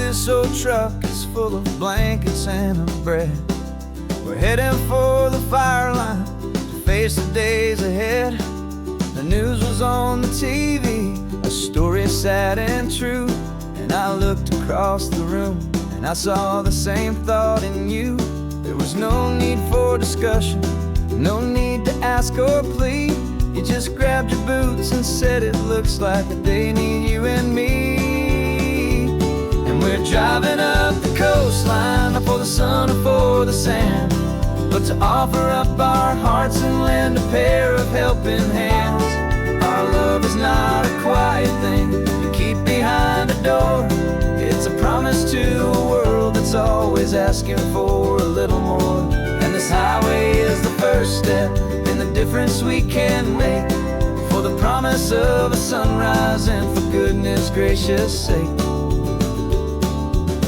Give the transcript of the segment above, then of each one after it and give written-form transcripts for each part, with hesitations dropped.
this old truck is full of blankets and of bread. We're heading for the fire line to face the days ahead. The news was on the TV, a story sad and true. And I looked across the room and I saw the same thought in you. There was no need for discussion, no need to ask or plead. You just grabbed your boots and said it looks like they need you and me. And we're driving up the coastline, not for the sun or for the sand, but to offer up our hearts and lend a pair of helping hands. Our love is not a quiet thing you keep behind a door. It's a promise to a world that's always asking for a little more. And this highway is the first step in the difference we can make, for the promise of a sunrise and for goodness gracious sake.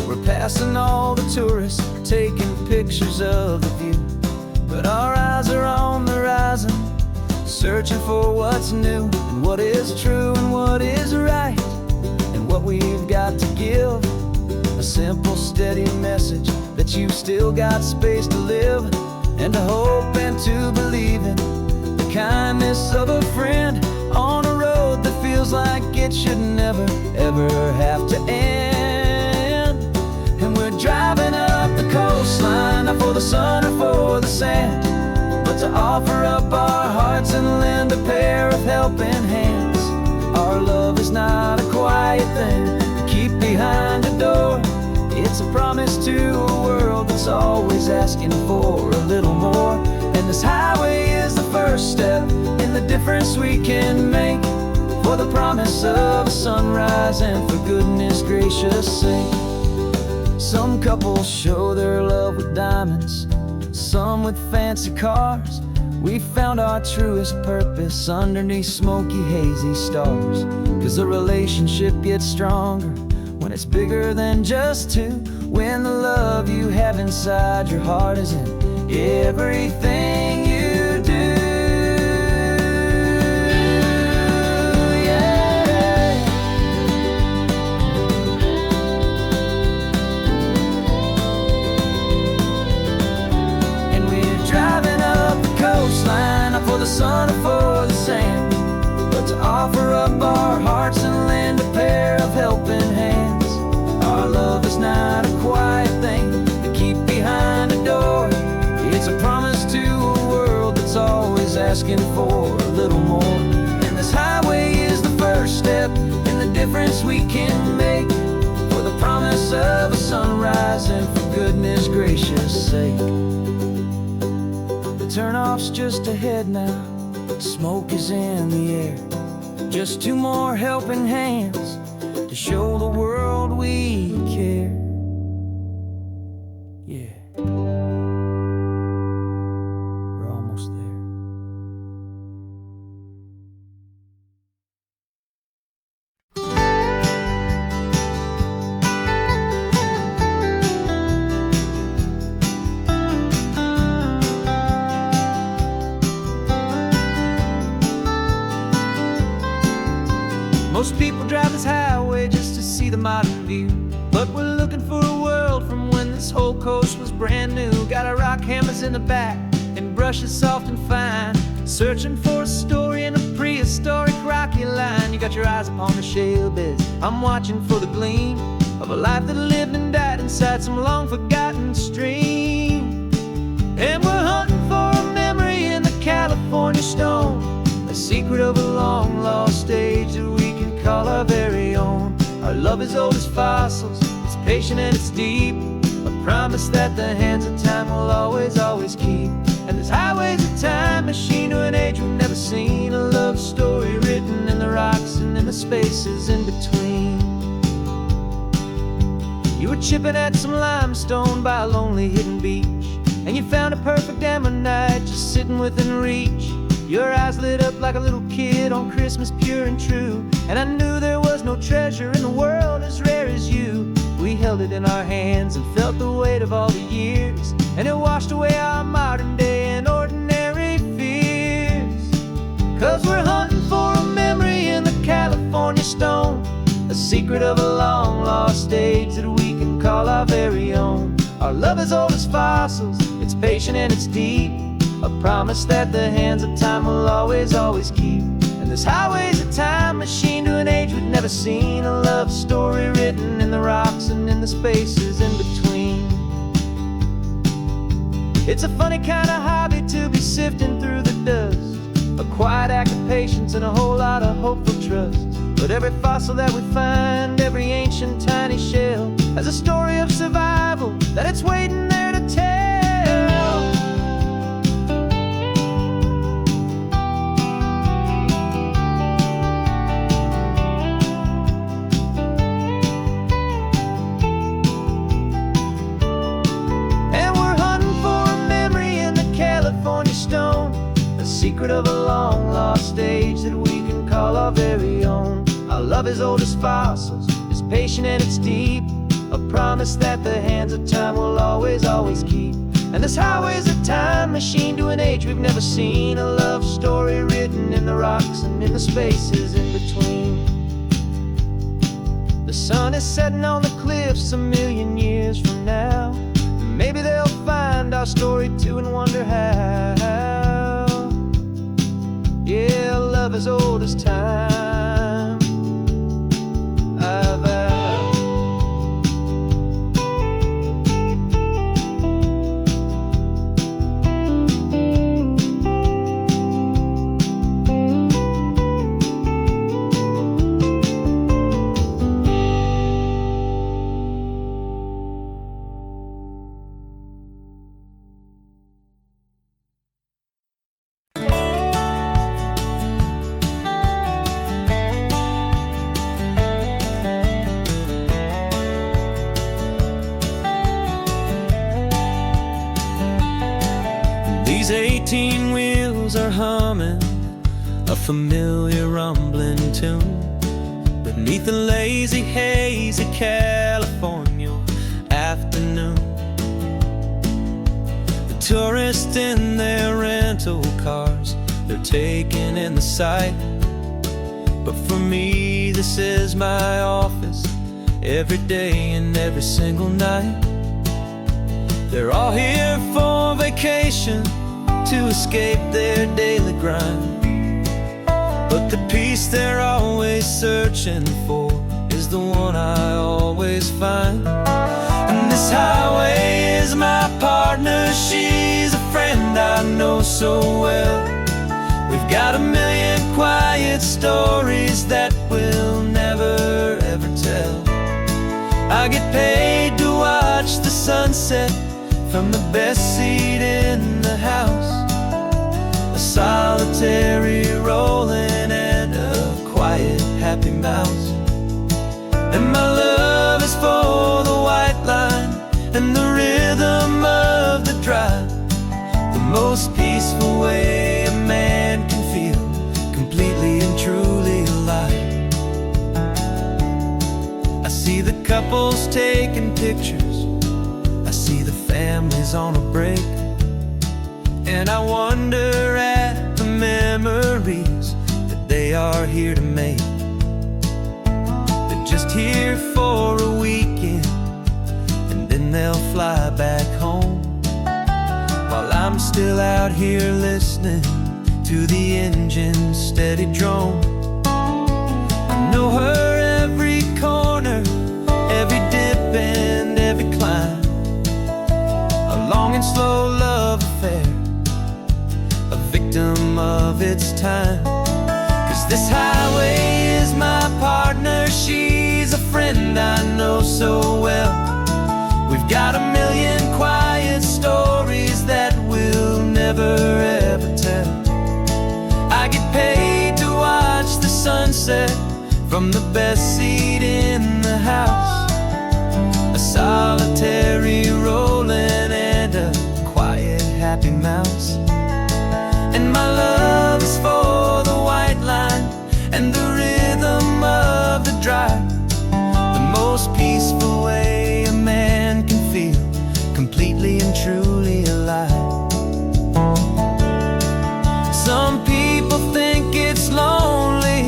We're passing all the tourists, taking pictures of the view, but our eyes are on the horizon, searching for what's new and what is true and what is right, and what we've got to give. A simple, steady message that you've still got space to live, and to hope and to believe in the kindness of a friend on a road that feels like it should never, ever have to end. And we're driving up the coastline, not for the sun or for the sand, but to offer up our hearts and lend a pair of helping hands. Our love is not a quiet thing to keep behind a door. It's a promise to a world that's always asking for a little more. And this highway is the first step in the difference we can make, for the promise of a sunrise and for goodness gracious sake. Some couples show their love with diamonds, some with fancy cars. We found our truest purpose underneath smoky, hazy stars. 'Cause a relationship gets stronger when it's bigger than just two, when the love you have inside your heart is in everything you do. Yeah. And we're driving up the coastline, not for the sun or for the sand, but to offer up our hearts and lend a pair of helping hands. Our love is not a quiet thing to keep behind a door. It's a promise to a world that's always asking for a little more. And this highway is the first step in the difference we can make, for the promise of a sunrise and for goodness gracious sake. The turnoff's just ahead now, smoke is in the air. Just two more helping hands to show the world we care. Yeah. We're almost there. Most people drive this highway just to see the modern view, but we're looking for a world from when this whole coast was brand new. Got our rock hammers in the back and brushes soft and fine, searching for a story in a prehistoric rocky line. You got your eyes upon the shale beds, I'm watching for the gleam of a life that lived and died inside some long forgotten stream. And we're hunting for a memory in the California stone, a secret of a long lost age that we can call our very own. Our love is old as fossils, it's patient and it's deep, a promise that the hands of time will always, always keep. And this highway's a time machine to an age we've never seen, a love story written in the rocks and in the spaces in between. You were chipping at some limestone by a lonely hidden beach, and you found a perfect ammonite just sitting within reach. Your eyes lit up like a little kid on Christmas, pure and true, and I knew there was no treasure in the world as rare as you. We held it in our hands and felt the weight of all the years, and it washed away our modern day and ordinary fears. 'Cause we're hunting for a memory in the California stone, a secret of a long lost age that we can call our very own. Our love is old as fossils, it's patient and it's deep, a promise that the hands of time will always, always keep. And this highway's a time machine to an age we've never seen, a love story written in the rocks and in the spaces in between. It's a funny kind of hobby to be sifting through the dust, a quiet act of patience and a whole lot of hopeful trust. But every fossil that we find, every ancient tiny shell, has a story of survival that it's waiting there to tell. And we're hunting for a memory in the California stone, a secret of a long lost age that we can call our very own. Our love is old as fossils, it's patient and it's deep, a promise that the hands of time will always, always keep. And this highway's a time machine to an age we've never seen, a love story written in the rocks and in the spaces in between. The sun is setting on the cliffs a million years from now, maybe they'll find our story too and wonder how. Yeah, love is old as time. These 18 wheels are humming a familiar rumbling tune beneath the lazy haze of California afternoon. The tourists in their rental cars, they're taking in the sight, but for me this is my office every day and every single night. They're all here for vacation, to escape their daily grind, but the peace they're always searching for is the one I always find. And this highway is my partner, she's a friend I know so well. We've got a million quiet stories that we'll never ever tell. I get paid to watch the sunset from the best seat in the house, a solitary rolling and a quiet happy mouse. And my love is for the white line and the rhythm of the drive, the most peaceful way a man can feel completely and truly alive. I see the couples taking pictures, I see the families on a break, and I wonder at the memories that they are here to make. They're just here for a weekend and then they'll fly back home, while I'm still out here listening to the engine's steady drone. I know her every corner, every dip and every climb, a long and slow love affair, a victim of its time. 'Cause this highway is my partner, she's a friend I know so well. We've got a million quiet stories that we'll never ever tell. I get paid to watch the sunset from the best seat in the house, a solitary rolling and a quiet happy mouse. And my love is for the white line and the rhythm of the drive, the most peaceful way a man can feel completely and truly alive. Some people think it's lonely,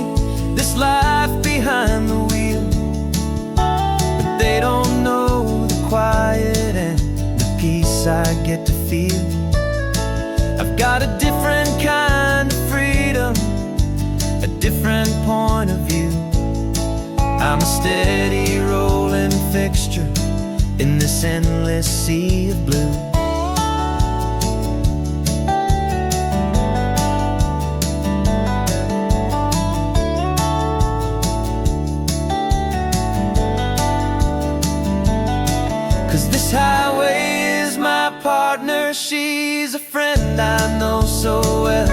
this life behind the wheel, but they don't know different point of view. I'm a steady rolling fixture in this endless sea of blue. Cause this highway is my partner, she's a friend I know so well.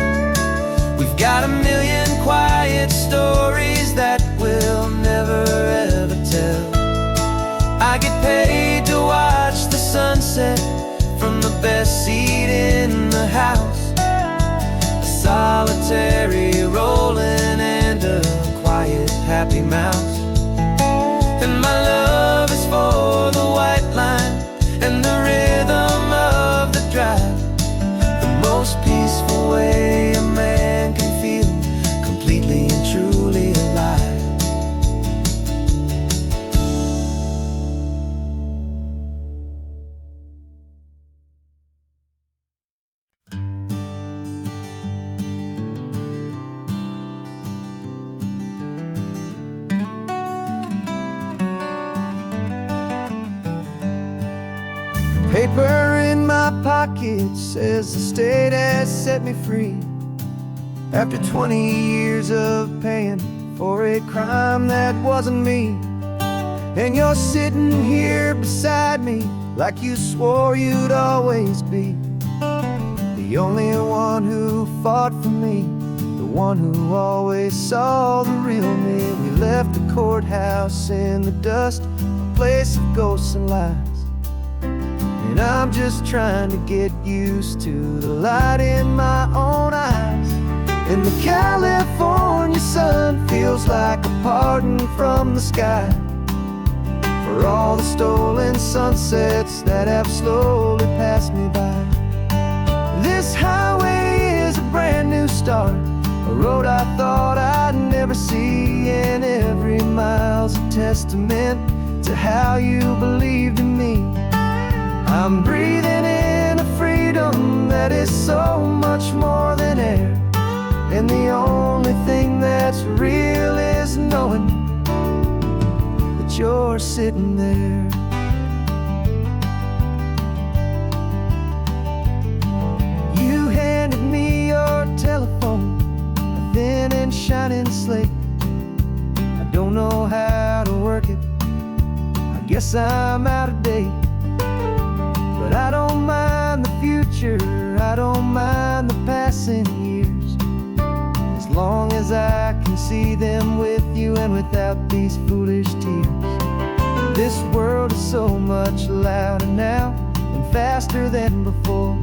We've got a million quiet stories that we'll never ever tell. I get paid to watch the sunset from the best seat in the house. A solitary rolling and a quiet happy mouse. And my love is for the white line and the rhythm of the drive. The most peaceful way a man can feel completely and truly alive. Paper in my pocket says the state has set me free after 20 years of paying for a crime that wasn't me. And you're sitting here beside me like you swore you'd always be the only one who fought for me, the one who always saw the real me. We left the courthouse in the dust, a place of ghosts and lies. And I'm just trying to get used to the light in my own eyes. And the California sun feels like a pardon from the sky for all the stolen sunsets that have slowly passed me by. This highway is a brand new start, a road I thought I'd never see, and every mile's a testament to how you believed in me. I'm breathing in a freedom that is so much more than air, and the only thing that's real is knowing that you're sitting there. You handed me your telephone, a thin and shining slate. I don't know how to work it, I guess I'm out of date. But I don't mind the future, I don't mind the passing years, as long as I can see them with you and without these foolish tears. This world is so much louder now and faster than before,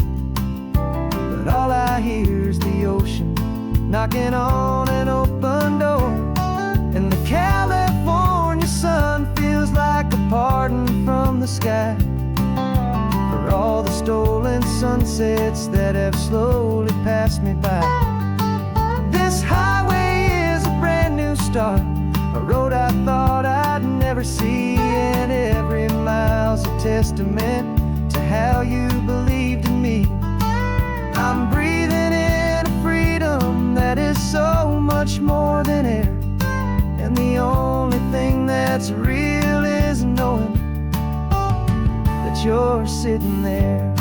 but all I hear is the ocean knocking on an open door. And the California sun feels like a pardon from the sky for all the stolen sunsets that have slowly passed me by. This highway is a brand new start, a road I thought I'd never see, and every mile's a testament to how you believed in me. I'm breathing in a freedom that is so much more than air, and the only thing that's real is knowing that you're sitting there.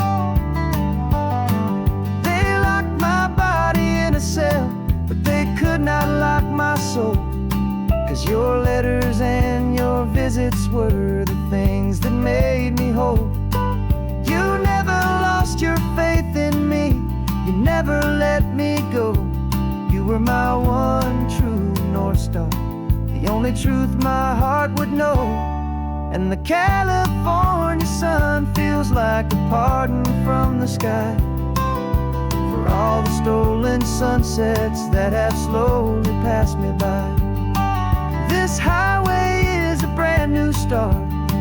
They locked my body in a cell, but they could not lock my soul, 'cause your letters and your visits were the things that made me whole. You never lost your faith in me, you never let me go. You were my one true North Star, the only truth my heart would know. And the California sun feels like a pardon from the sky for all the stolen sunsets that have slowly passed me by. This highway is a brand new start,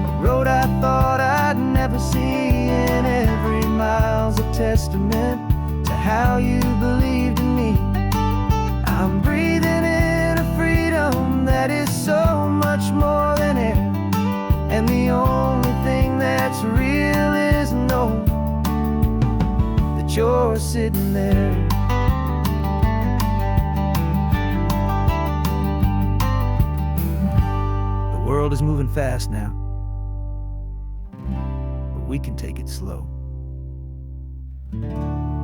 a road I thought I'd never see, and every mile's a testament to how you believed in me. I'm breathing in a freedom that is so much more than air, and the only thing that's real is knowing that you're sitting there. world is moving fast now, but we can take it slow.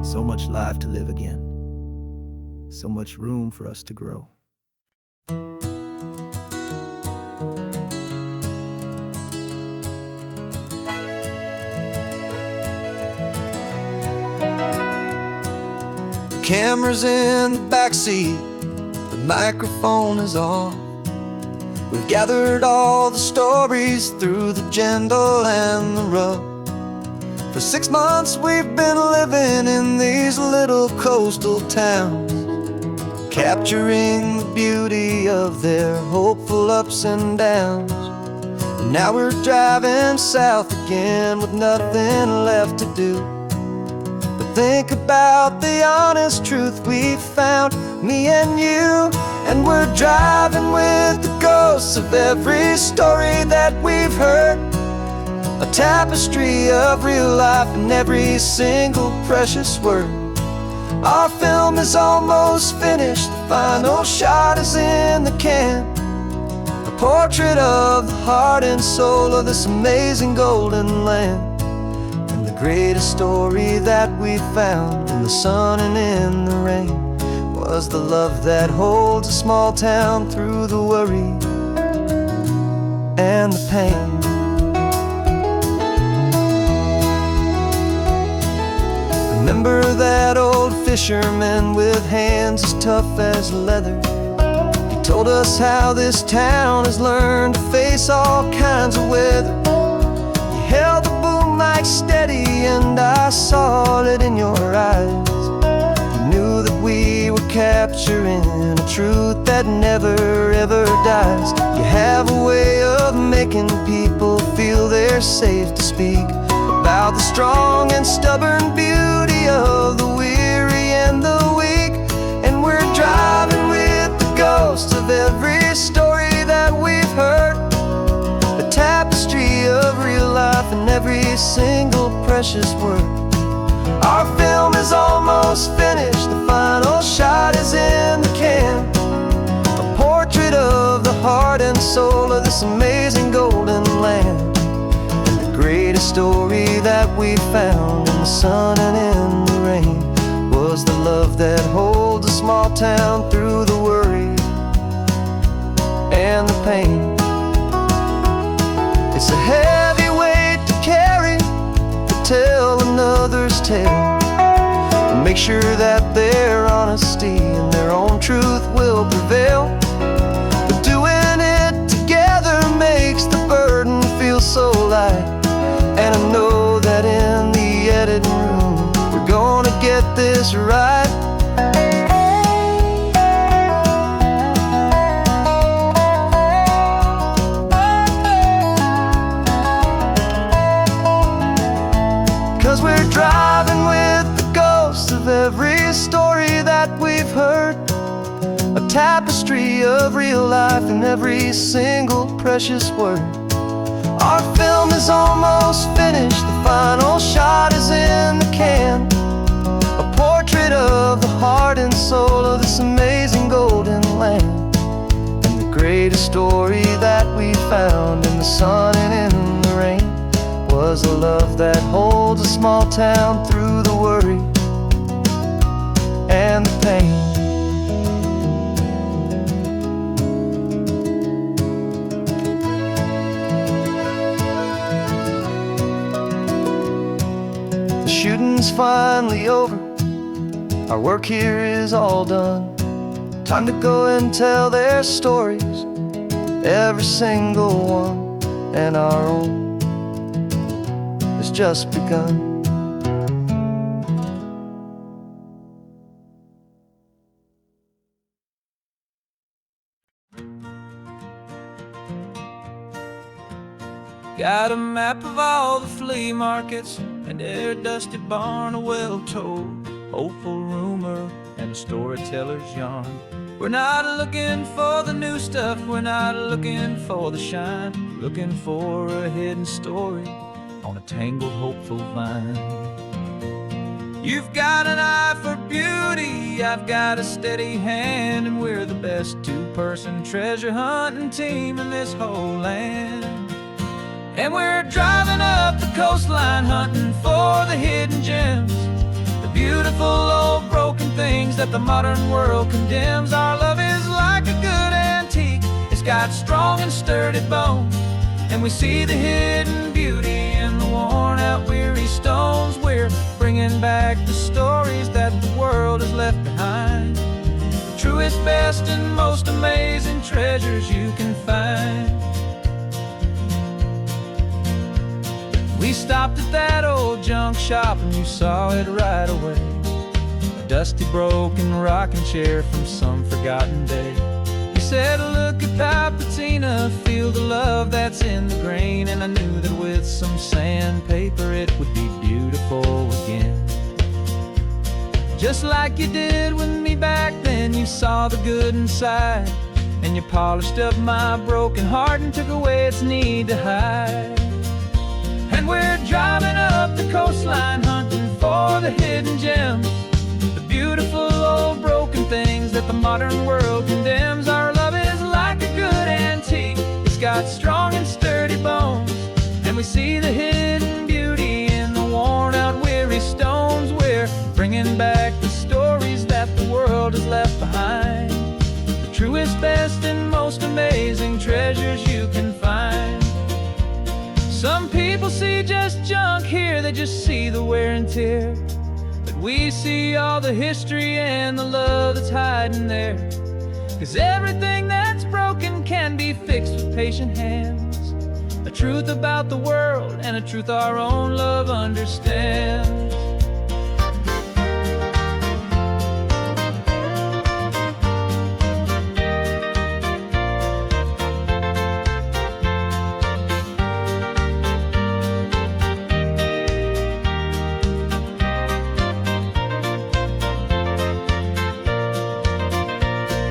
So much life to live again, so much room for us to grow. The camera's in the backseat, the microphone is on. We've gathered all the stories through the gentle and the rough. For 6 months we've been living in these little coastal towns, capturing the beauty of their hopeful ups and downs. And now we're driving south again with nothing left to do but think about the honest truth we found, me and you. And we're driving with the ghosts of every story that we've heard, a tapestry of real life in every single precious word. Our film is almost finished, the final shot is in the can, a portrait of the heart and soul of this amazing golden land. And the greatest story that we found in the sun and in the rain was the love that holds a small town through the worry and the pain. Remember that old fisherman with hands as tough as leather? He told us how this town has learned to face all kinds of weather. You held the boom mic steady and I saw it in your eyes. You knew that we were capturing a truth that never ever dies. You have a way of making people feel they're safe to speak about the strong and stubborn beauty of the weary and the weak. And we're driving with the ghosts of every story that we've heard, a tapestry of real life in every single precious word. Our film is almost finished, the final shot is in the can, a portrait of the heart and soul of this amazing golden land. Greatest story that we found in the sun and in the rain was the love that holds a small town through the worry and the pain. It's a heavy weight to carry, to tell another's tale, and make sure that their honesty and their own truth will prevail. But doing it together makes the burden feel so light. And I know that in the editing room we're gonna get this right. 'Cause we're driving with the ghosts of every story that we've heard, a tapestry of real life in every single precious word. Our film is almost finished, the final shot is in the can, a portrait of the heart and soul of this amazing golden land. And the greatest story that we found in the sun and in the rain was the love that holds a small town through the worry and the pain. Shooting's finally over, our work here is all done. Time to go and tell their stories, every single one, and our own has just begun. Got a map of all the flea markets and their dusty barn, a well-told hopeful rumor and a storyteller's yarn. We're not looking for the new stuff, we're not looking for the shine, looking for a hidden story on a tangled hopeful vine. You've got an eye for beauty, I've got a steady hand, and we're the best two-person treasure hunting team in this whole land. And we're driving up the coastline hunting for the hidden gems, the beautiful old broken things that the modern world condemns. Our love is like a good antique, it's got strong and sturdy bones, and we see the hidden beauty in the worn-out weary stones. We're bringing back the stories that the world has left behind, the truest, best, and most amazing treasures you can find. We stopped at that old junk shop and you saw it right away, a dusty, broken rocking chair from some forgotten day. You said, look at that patina, feel the love that's in the grain, and I knew that with some sandpaper it would be beautiful again. Just like you did with me back then, you saw the good inside, and you polished up my broken heart and took away its need to hide. And we're driving up the coastline hunting for the hidden gems, the beautiful old broken things that the modern world condemns. Our love is like a good antique, it's got strong and sturdy bones, and we see the hidden beauty in the worn-out weary stones. We're bringing back the stories that the world has left behind, the truest, best, and most amazing treasures you can find. Some people see just junk here, they just see the wear and tear, but we see all the history and the love that's hiding there. 'Cause everything that's broken can be fixed with patient hands, a truth about the world and a truth our own love understands.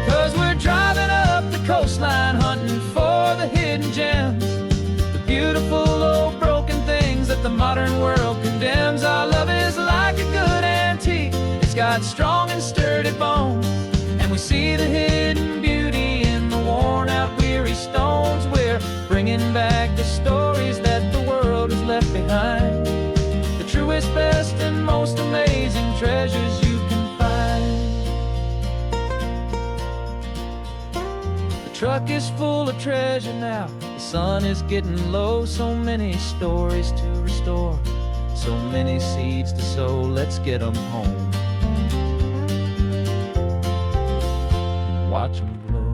'Cause we're driving up the coastline hunting for the hidden gems, the beautiful old broken things that the modern world condemns. Our love is like a good antique, it's got strong and sturdy bones, and we see the hidden beauty in the worn-out weary stones. We're bringing back the stories that the world has left behind, the truest, best, and most amazing treasures you can find. The truck is full of treasure now, the sun is getting low. So many stories to restore, so many seeds to sow. Let's get them home, watch them blow.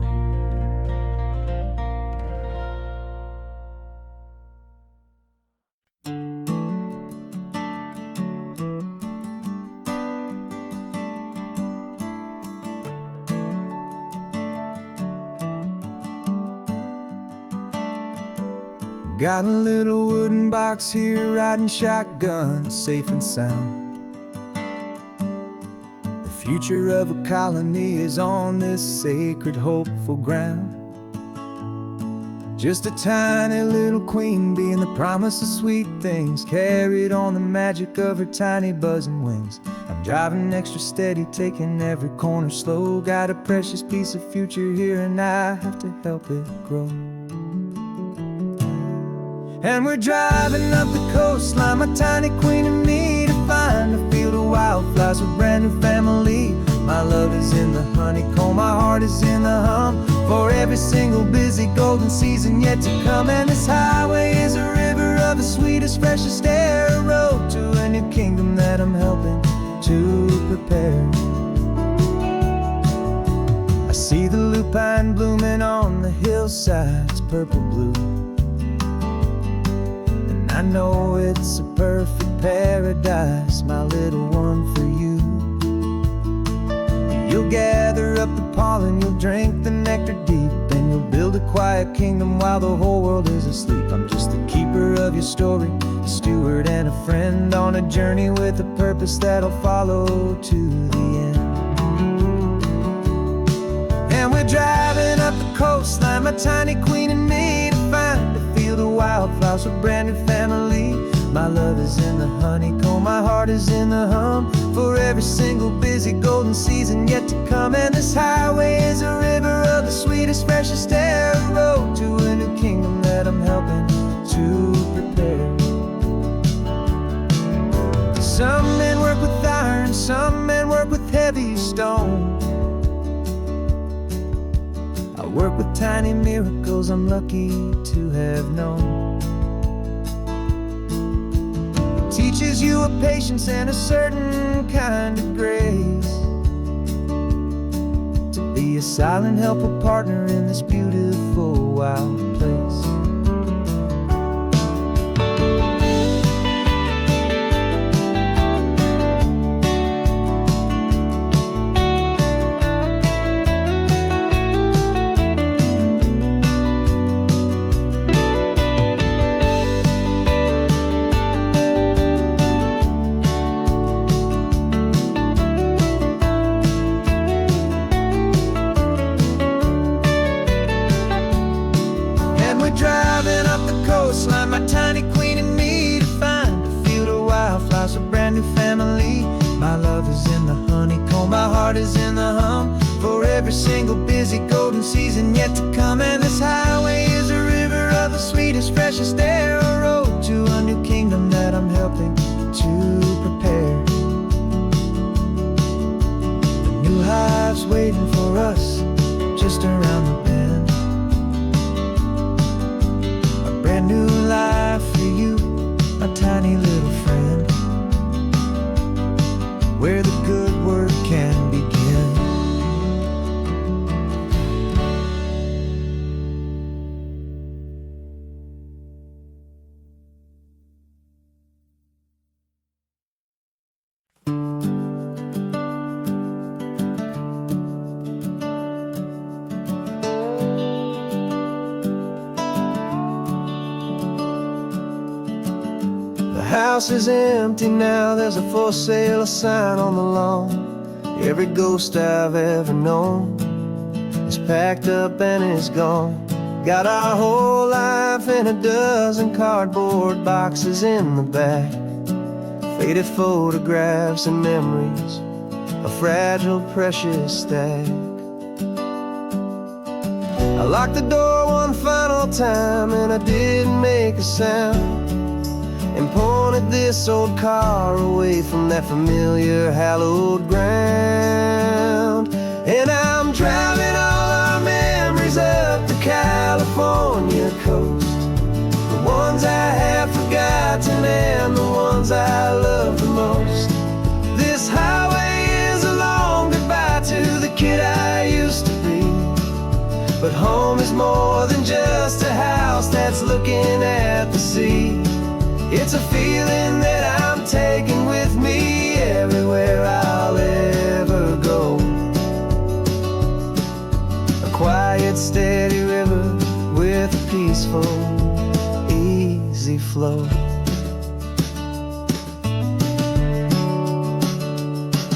Got a little wooden box here, riding shotgun, safe and sound. The future of a colony is on this sacred, hopeful ground. Just a tiny little queen bee and the promise of sweet things, carried on the magic of her tiny buzzing wings. I'm driving extra steady, taking every corner slow. Got a precious piece of future here and I have to help it grow. And we're driving up the coastline, my tiny queen and me, to find a field of wildflowers with brand new family. My love is in the honeycomb, my heart is in the hum, for every single busy golden season yet to come. And this highway is a river of the sweetest, freshest air, a road to a new kingdom that I'm helping to prepare. I see the lupine blooming on the hillsides, purple blue, I know it's a perfect paradise, my little one, for you. You'll gather up the pollen, you'll drink the nectar deep, and you'll build a quiet kingdom while the whole world is asleep. I'm just the keeper of your story, a steward and a friend, on a journey with a purpose that'll follow to the end. And we're driving up the coastline, my tiny queen and me, to find a field of wildflowers with brand new family. My love is in the honeycomb, my heart is in the hum. For every single busy golden season yet to come. And this highway is a river of the sweetest, freshest air, a road to a new kingdom that I'm helping to prepare. Some men work with iron, some men work with heavy stone. I work with tiny miracles I'm lucky to have known. Teaches you a patience and a certain kind of grace, to be a silent, helpful partner in this beautiful, wild place. Driving up the coastline, my tiny queen and me, to find a field of wildflowers, a brand new family. My love is in the honeycomb, my heart is in the hum. For every single busy golden season yet to come. And this highway is a river of the sweetest, freshest air, a road to a new kingdom that I'm helping to prepare. The new hive's waiting for us just around the bend. Brand new life for you, a tiny little friend, where the good work can begin. The house is empty now, there's a for sale sign on the lawn. Every ghost I've ever known is packed up and is gone. Got our whole life in a dozen cardboard boxes in the back, faded photographs and memories, a fragile, precious stack. I locked the door one final time and I didn't make a sound, and pointed this old car away from that familiar hallowed ground. And I'm driving all our memories up the California coast, the ones I have forgotten and the ones I love the most. This highway is a long goodbye to the kid I used to be, but home is more than just a house that's looking at the sea. It's a feeling that I'm taking with me everywhere I'll ever go. A quiet, steady river with a peaceful, easy flow.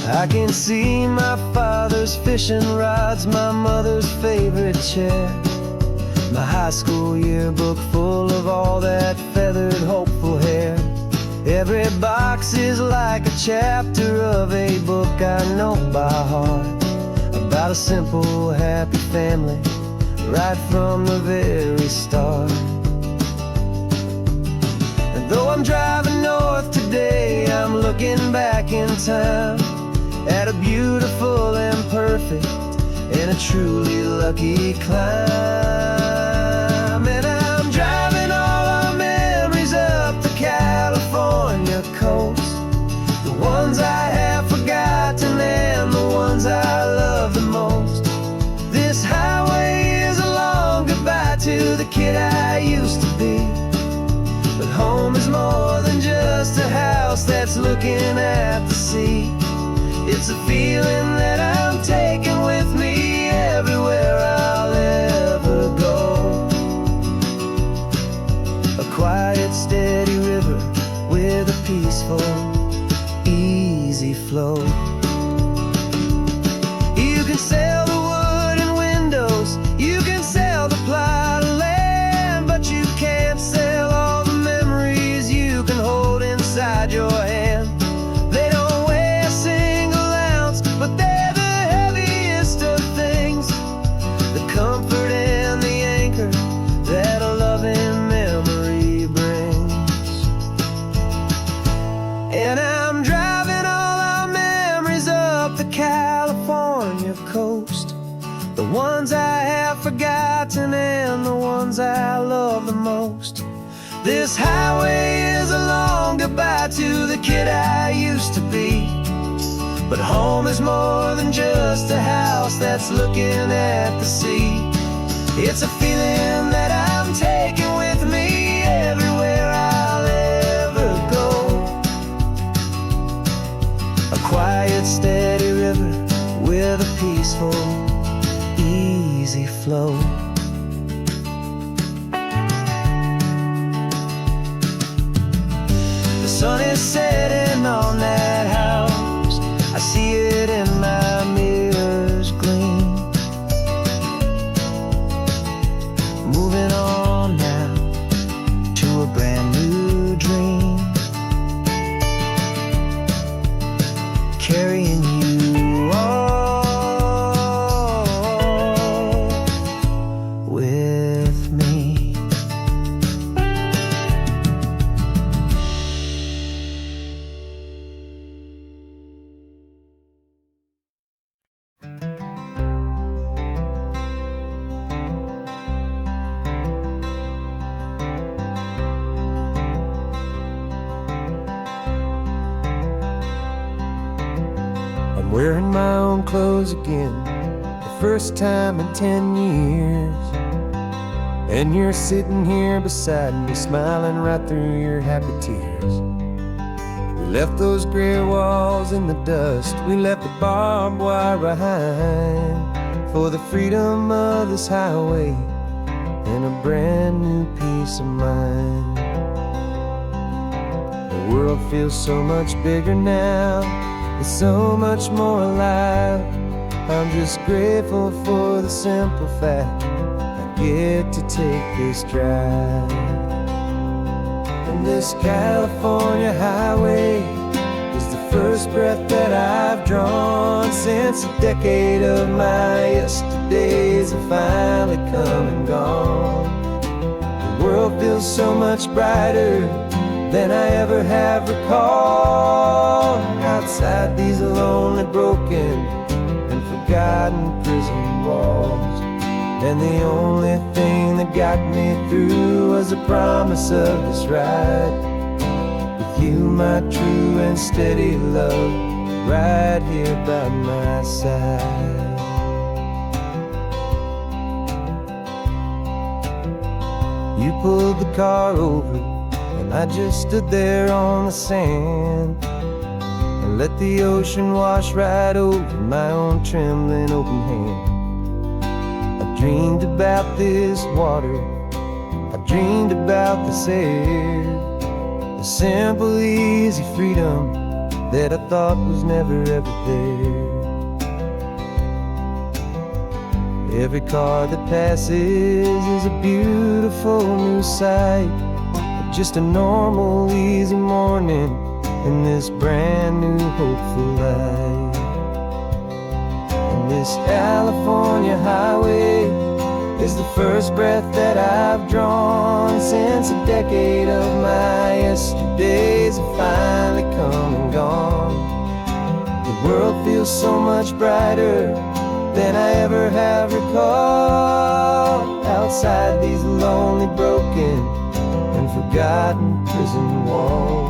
I can see my father's fishing rods, my mother's favorite chair, my high school yearbook full of all that feathered, hopeful hair. Every box is like a chapter of a book I know by heart, about a simple, happy family right from the very start. And though I'm driving north today, I'm looking back in time at a beautiful and perfect and a truly lucky climb. And I'm driving all our memories up the California coast, the ones I have forgotten and the ones I love the most. This highway is a long goodbye to the kid I used to be, but home is more than just a house that's looking at the sea. It's a feeling that I'm taking with me everywhere I'll ever go. A quiet, steady river with a peaceful, easy flow. You can sell the wood and windows, you can sell the plot of land, but you can't sell all the memories you can hold forgotten and the ones I love the most. This highway is a long goodbye to the kid I used to be. But home is more than just a house that's looking at the sea. It's a feeling that I'm taking with me everywhere I'll ever go. A quiet, steady river with a peaceful, easy flow. The sun is setting on that house. I see it in my mirror's gleam. Moving on now to a brand new dream. Carrying you all with me. I'm wearing my own clothes again, the first time in 10 years. And you're sitting here beside me, smiling right through your happy tears. We left those gray walls in the dust, we left the barbed wire behind, for the freedom of this highway and a brand new peace of mind. The world feels so much bigger now, it's so much more alive. I'm just grateful for the simple fact I get to take this drive. And this California highway is the first breath that I've drawn since a decade of my yesterdays have finally come and gone. The world feels so much brighter than I ever have recalled. Outside these lonely, broken, and forgotten prison walls. And the only thing that got me through was the promise of this ride with you, my true and steady love, right here by my side. You pulled the car over and I just stood there on the sand and let the ocean wash right over my own trembling open hand. I dreamed about this water, I dreamed about this air, the simple, easy freedom that I thought was never ever there. Every car that passes is a beautiful new sight, just a normal, easy morning in this brand new, hopeful life. And this California highway is the first breath that I've drawn since a decade of my yesterdays have finally come and gone. The world feels so much brighter than I ever have recalled. Outside these lonely, broken, and forgotten prison walls.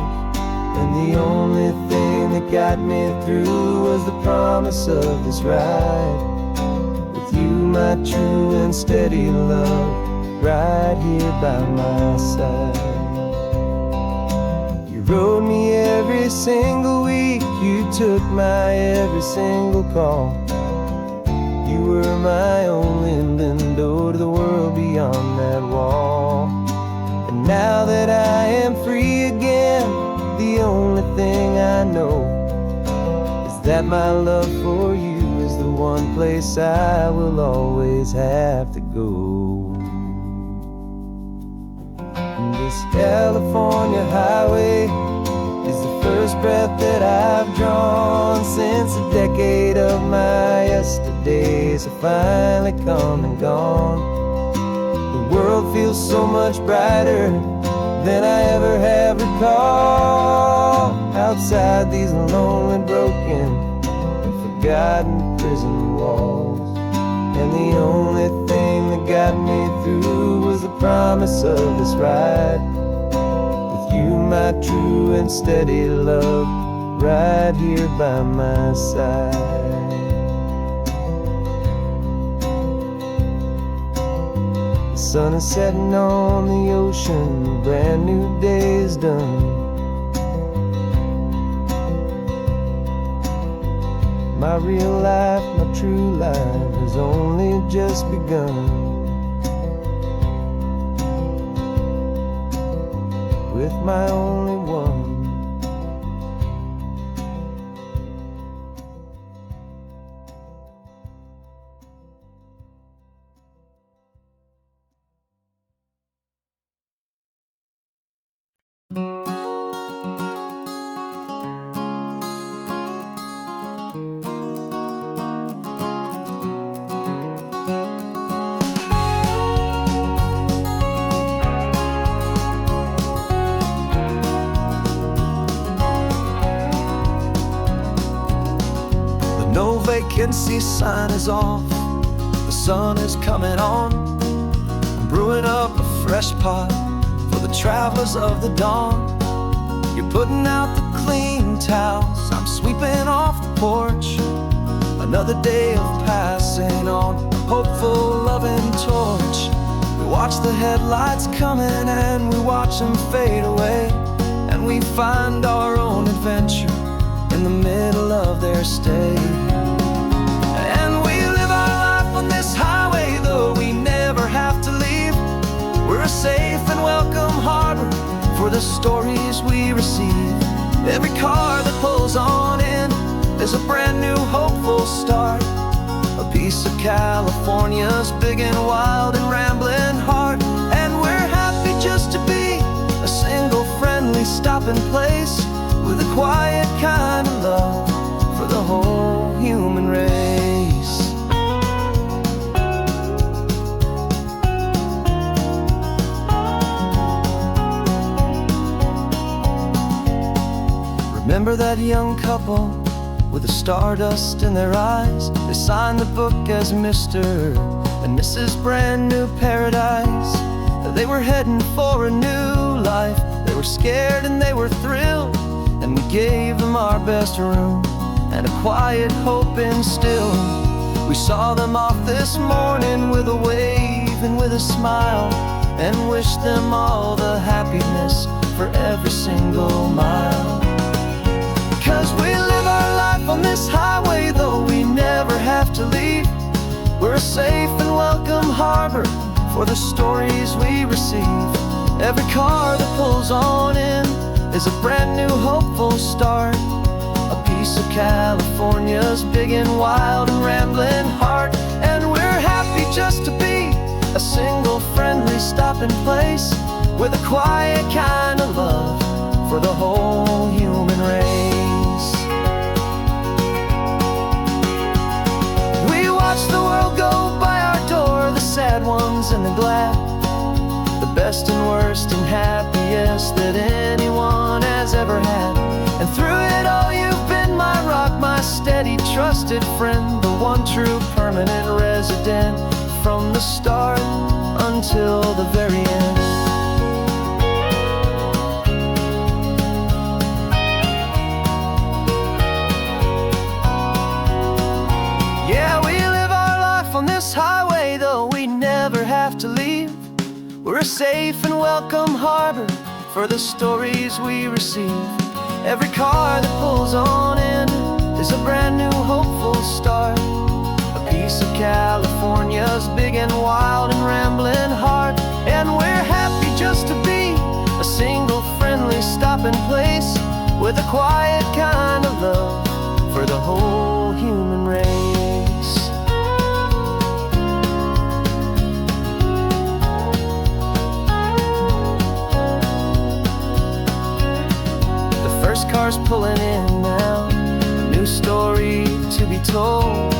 And the only thing that got me through was the promise of this ride with you, my true and steady love, right here by my side. You rode me every single week, you took my every single call. You were my only window to the world beyond that wall. And now that I am free again, the only thing I know is that my love for you is the one place I will always have to go. And this California highway is the first breath that I've drawn since a decade of my yesterdays have finally come and gone. The world feels so much brighter than I ever have recalled. Outside these lonely, broken, and forgotten prison walls. And the only thing that got me through was the promise of this ride. With you, my true and steady love, right here by my side. The sun is setting on the ocean, a brand new day is done. My real life, my true life has only just begun. With my only one. No vacancy sign is off, the sun is coming on. I'm brewing up a fresh pot for the travelers of the dawn. You're putting out the clean towels, I'm sweeping off the porch. Another day of passing on, a hopeful, loving torch. We watch the headlights coming and we watch them fade away, and we find our own adventure in the middle of their stay. And we live our life on this highway, though we never have to leave. We're a safe and welcome harbor for the stories we receive. Every car that pulls on in is a brand new hopeful start, a piece of California's big and wild and rambling heart. And we're happy just to be a single friendly stopping place, with a quiet kind of love for the whole human race. Remember that young couple with the stardust in their eyes? They signed the book as Mr. and Mrs. Brand New Paradise. They were heading for a new life. They were scared and they were thrilled, and we gave them our best room and a quiet hope instilled. We saw them off this morning with a wave and with a smile, and wished them all the happiness for every single mile. 'Cause we live our life on this highway, though we never have to leave. We're a safe and welcome harbor for the stories we receive. Every car that pulls on in is a brand new hopeful start, a piece of California's big and wild and rambling heart. And we're happy just to be a single friendly stopping place, with a quiet kind of love for the whole human race. We watch the world go by our door, the sad ones and the glad, the best and worst and happiest that anyone has ever had. And through it all you've been my rock, my steady trusted friend, the one true permanent resident, from the start until the very end. Yeah, we live our life on this highway, though we never have to leave. We're a safe and welcome harbor for the stories we receive. Every car that pulls on in is a brand new hopeful start, a piece of California's big and wild and rambling heart. And we're happy just to be a single friendly stopping place, with a quiet kind of love for the whole human race. First car's pulling in now, a new story to be told.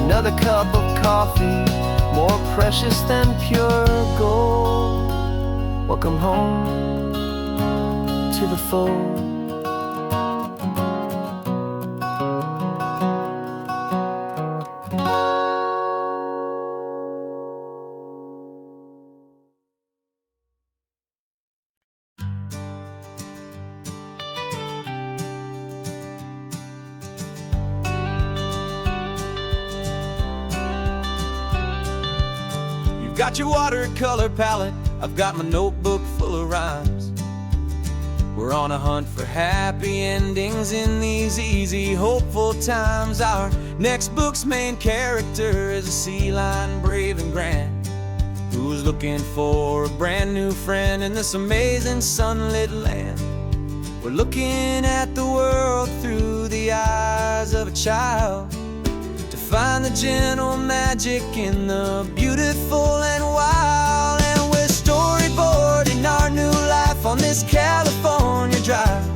Another cup of coffee, more precious than pure gold. Welcome home to the fold. got your watercolor palette, I've got my notebook full of rhymes. We're on a hunt for happy endings in these easy, hopeful times. Our next book's main character is a sea lion, brave and grand, who's looking for a brand new friend in this amazing sunlit land. We're looking at the world through the eyes of a child, to find the gentle magic in the beautiful and wild. And we're storyboarding our new life on this California drive,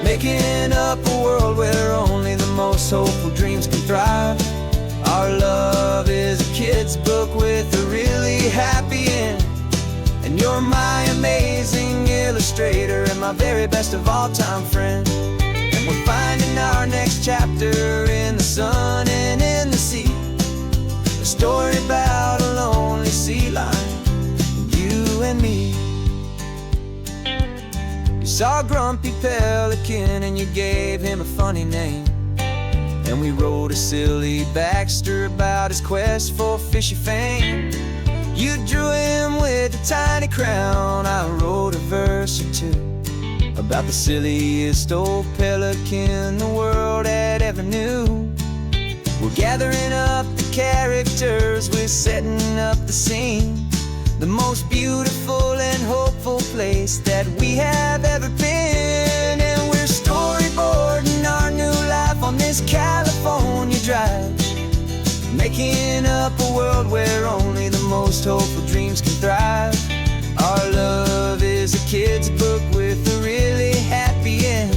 making up a world where only the most hopeful dreams can thrive. Our love is a kid's book with a really happy end, and you're my amazing illustrator and my very best of all-time friend. And we're finding our next chapter in the sun and in the sea, a story about a lonely sea lion, you and me. You saw a grumpy pelican and you gave him a funny name, and we wrote a silly Baxter about his quest for fishy fame. You drew him with a tiny crown, I wrote a verse or two about the silliest old pelican the world had ever knew. We're gathering up the characters, we're setting up the scene, the most beautiful and hopeful place that we have ever been. And we're storyboarding our new life on this California drive, making up a world where only the most hopeful dreams can thrive. Our love is a kid's book with a really happy end,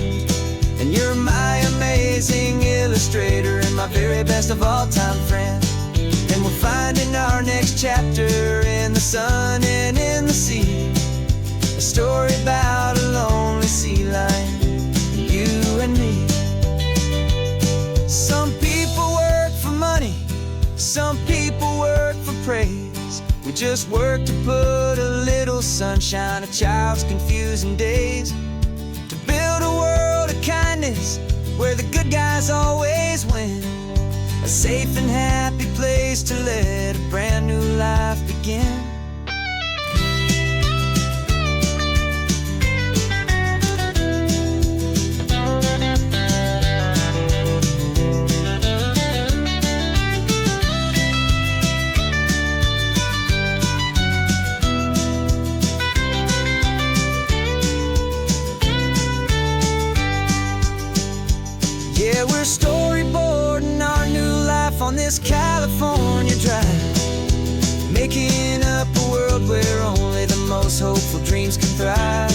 and you're my amazing illustrator and my very best of all-time friend. And we're finding our next chapter in the sun and in the sea, a story about a lonely sea lion, you and me. Some people work for money, some people work for praise. We just work to put a little sunshine in a child's confusing days, to build a world of kindness where the good guys always win, a safe and happy place to let a brand new life begin. Yeah, we're storyboarding our new life on this California drive, making up a world where only the most hopeful dreams can thrive.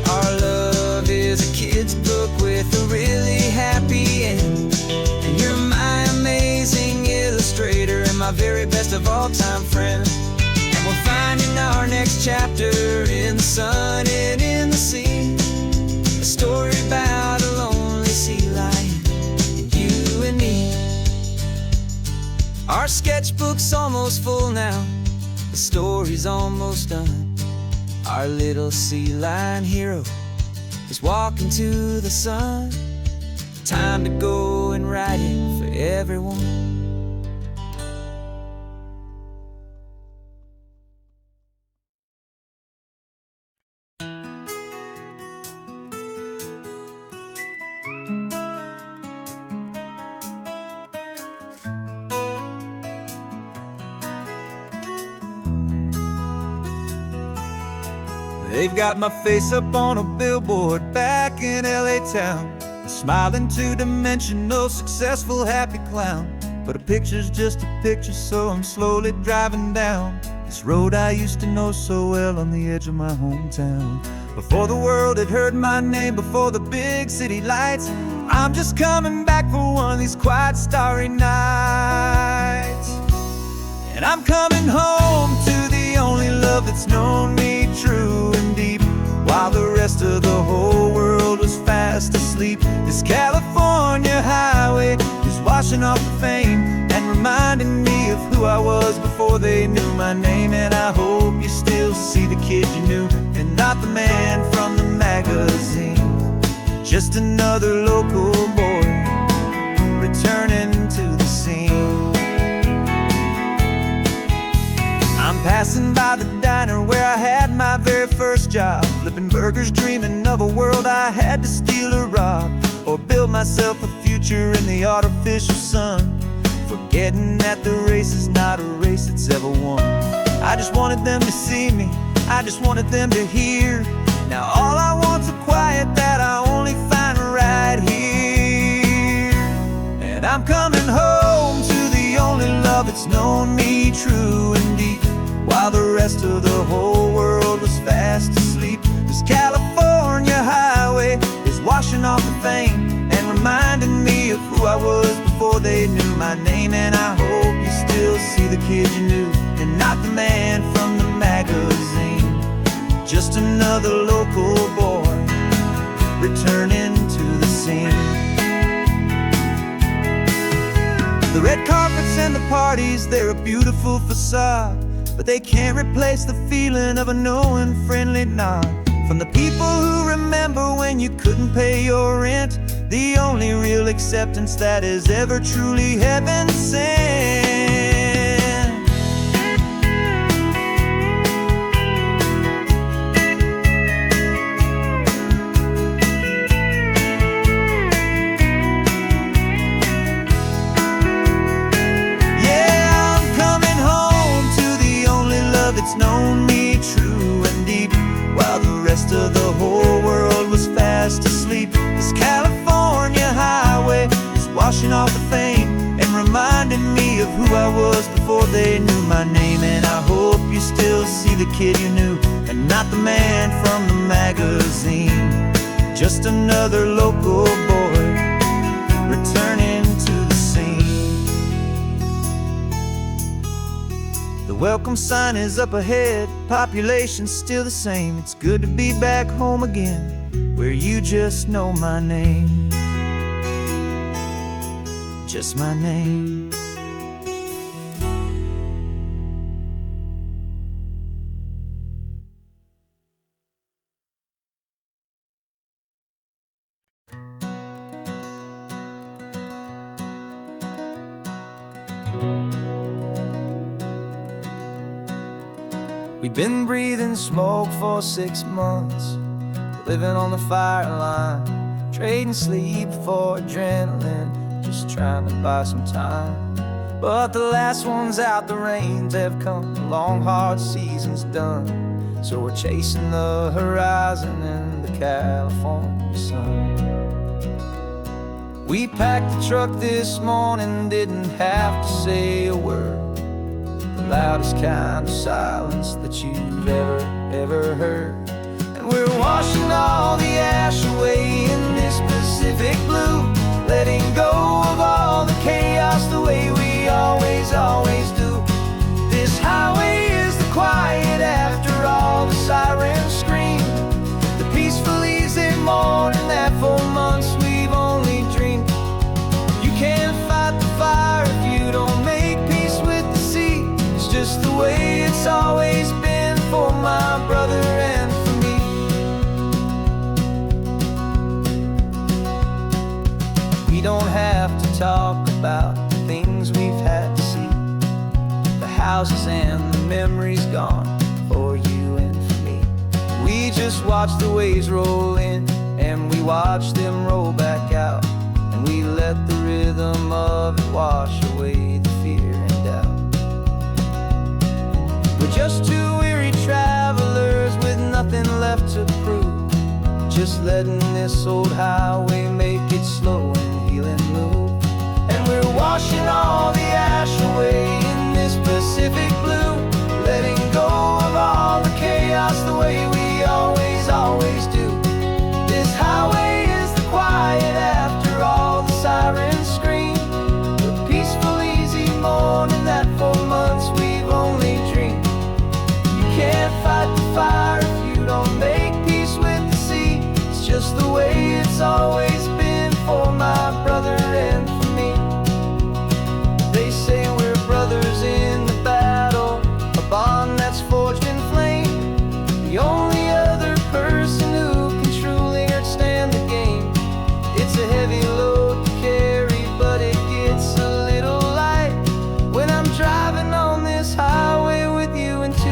Our love is a kid's book with a really happy end, and you're my amazing illustrator and my very best of all-time friend. And we're finding our next chapter in the sun and in the sea, a story about a lonely sea lion, you and me. Our sketchbook's almost full now, the story's almost done. Our little sea lion hero is walking to the sun. Time to go and write it for everyone. They've got my face up on a billboard back in LA town, a smiling two-dimensional, successful, happy clown. But a picture's just a picture, so I'm slowly driving down this road I used to know so well on the edge of my hometown. Before the world had heard my name, before the big city lights, I'm just coming back for one of these quiet, starry nights. And I'm coming home to the only love that's known me true and deep, while the rest of the whole world was fast asleep. This California highway is washing off the fame and reminding me of who I was before they knew my name. And I hope you still see the kid you knew, and not the man from the magazine, just another local boy returning to the scene. I'm Passing by the diner where I had my very first job, flipping burgers, dreaming of a world I had to steal or rob, or build myself a future in the artificial sun, forgetting that the race is not a race that's ever won. I just wanted them to see me, I just wanted them to hear. Now all I want's a quiet that I only find right here. And I'm coming home to the only love that's known me true and deep, while the rest of the whole world was fast asleep. This California highway is washing off the fame and reminding me of who I was before they knew my name. And I hope you still see the kid you knew, and not the man from the magazine. Just another local boy returning to the scene. The red carpets and the parties, they're a beautiful facade, but they can't replace the feeling of a knowing friendly nod from the people who remember when you couldn't pay your rent. The only real acceptance that is ever truly heaven sent. It's known me true and deep, while the rest of the whole world was fast asleep. This California highway is washing off the fame and reminding me of who I was before they knew my name. And I hope you still see the kid you knew, and not the man from the magazine. Just another local boy returning to the scene. The welcome sign is up ahead, population's still the same. It's good to be back home again, where you just know my name. Just my name. We've been breathing smoke for 6 months, living on the fire line, trading sleep for adrenaline, just trying to buy some time. But the last one's out, the rains have come, the long hard season's done. So we're chasing the horizon in the California sun. We packed the truck this morning, didn't have to say a word. The loudest kind of silence that you've ever heard. And we're washing all the ash away in this Pacific blue, letting go of all the chaos the way we always do. This highway is the quiet after all the sirens scream, the peaceful easy morning that for months we've only dreamed. You can't fight the fire if you don't make peace with the sea. It's just the way it's always been for my brother and for me. We don't have to talk about the things we've had to see, the houses and the memories gone for you and for me. We just watch the waves roll in, and we watch them roll back out, and we let the rhythm of it wash away the fear and doubt. We're just two weary travelers with nothing left to prove, just letting this old highway make it slow and healing move. And we're washing all the ash away in this Pacific blue, letting go of all the chaos the way we always do. This highway is the quiet after all the sirens scream, the peaceful easy morning that for months we've only dreamed. You can't fight the fire if you don't make peace with the sea. It's just the way it's always been for my brother and for me. They say we're brothers in the battle, a bond that's forged in flame. The only other person who can truly understand the game. It's a heavy load to carry, but it gets a little light when I'm driving on this highway with you until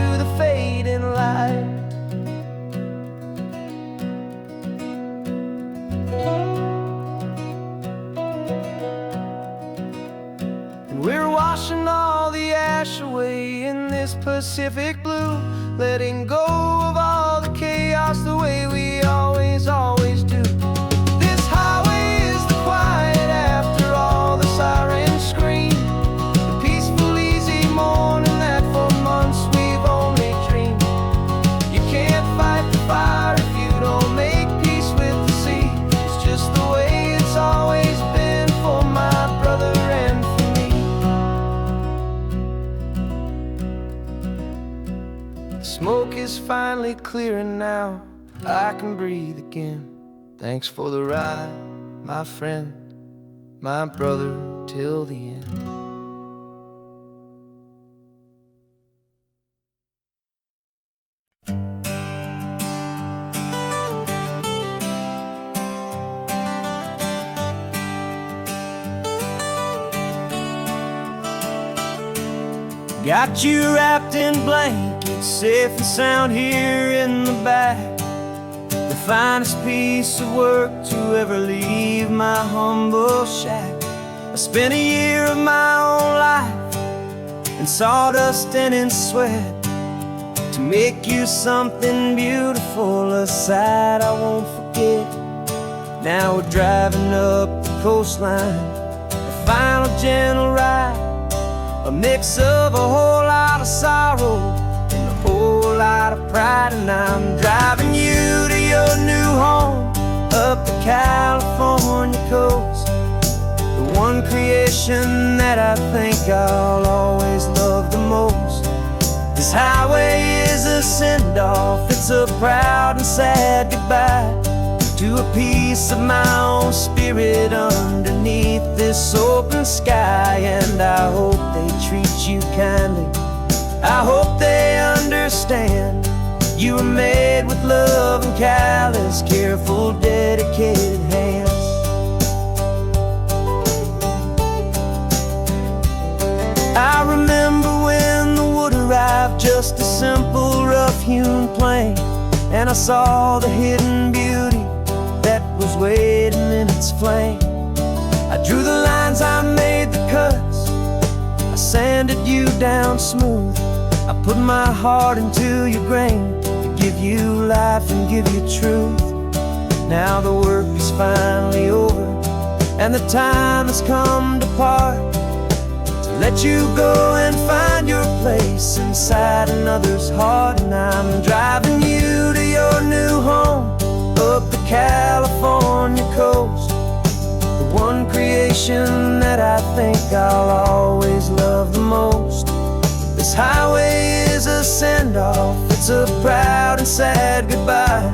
Pacific blue, letting go of all the chaos the way we always, always do. This highway is the quiet after all the sirens scream, the peaceful, easy morning that for months we've only dreamed. You can't fight the fire if you don't make peace with the sea. It's just the way it's always been for my brother and for me. The smoke is finally clearing now, I can breathe again. Thanks for the ride, my friend, my brother, till the end. Got you wrapped in blankets, safe and sound here in the back. The finest piece of work to ever leave my humble shack. I spent a year of my own life in sawdust and in sweat to make you something beautiful, a sight I won't forget. Now we're driving up the coastline, the final gentle ride, a mix of a whole lot of sorrow and a whole lot of pride. And I'm driving you to your new home up the California coast, the one creation that I think I'll always love the most. This highway is a send-off, it's a proud and sad goodbye to a piece of my own spirit underneath this open sky. And I hope they treat you kindly, I hope they understand you were made with love and callous, careful, dedicated hands. I remember when the wood arrived, just a simple rough-hewn plank, and I saw the hidden beauty that was waiting in its flame. I drew the lines, I made the cuts, I sanded you down smooth. I put my heart into your grain to give you life and give you truth. Now the work is finally over and the time has come to part, to let you go and find your place inside another's heart. And I'm driving you to your new home up the California coast, the one creation that I think I'll always love the most. This highway is a send-off, it's a proud and sad goodbye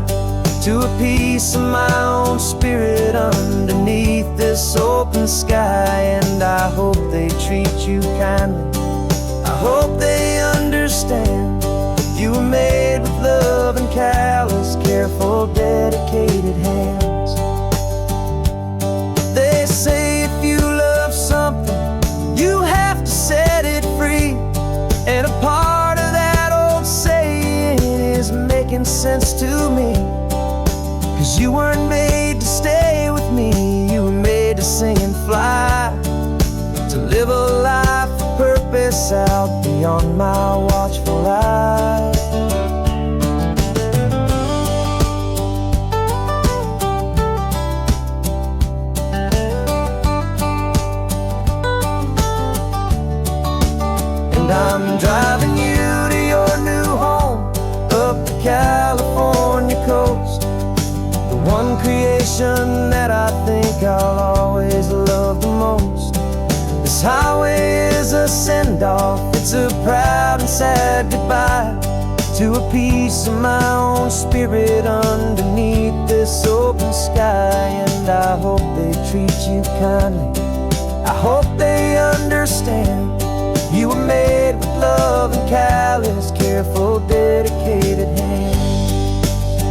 to a piece of my own spirit underneath this open sky. And I hope they treat you kindly, I hope they understand you were made with love and callous, careful, dedicated hands. They say if you love something, you have to set it free. And a part of that old saying is making sense to me, 'cause you weren't made to stay with me, you were made to sing and fly, to live a life of purpose out beyond my watchful eye. I'm driving you to your new home up the California coast, the one creation that I think I'll always love the most. This highway is a send-off, it's a proud and sad goodbye to a piece of my own spirit underneath this open sky. And I hope they treat you kindly, I hope they understand you were made with love and callous, careful, dedicated hands.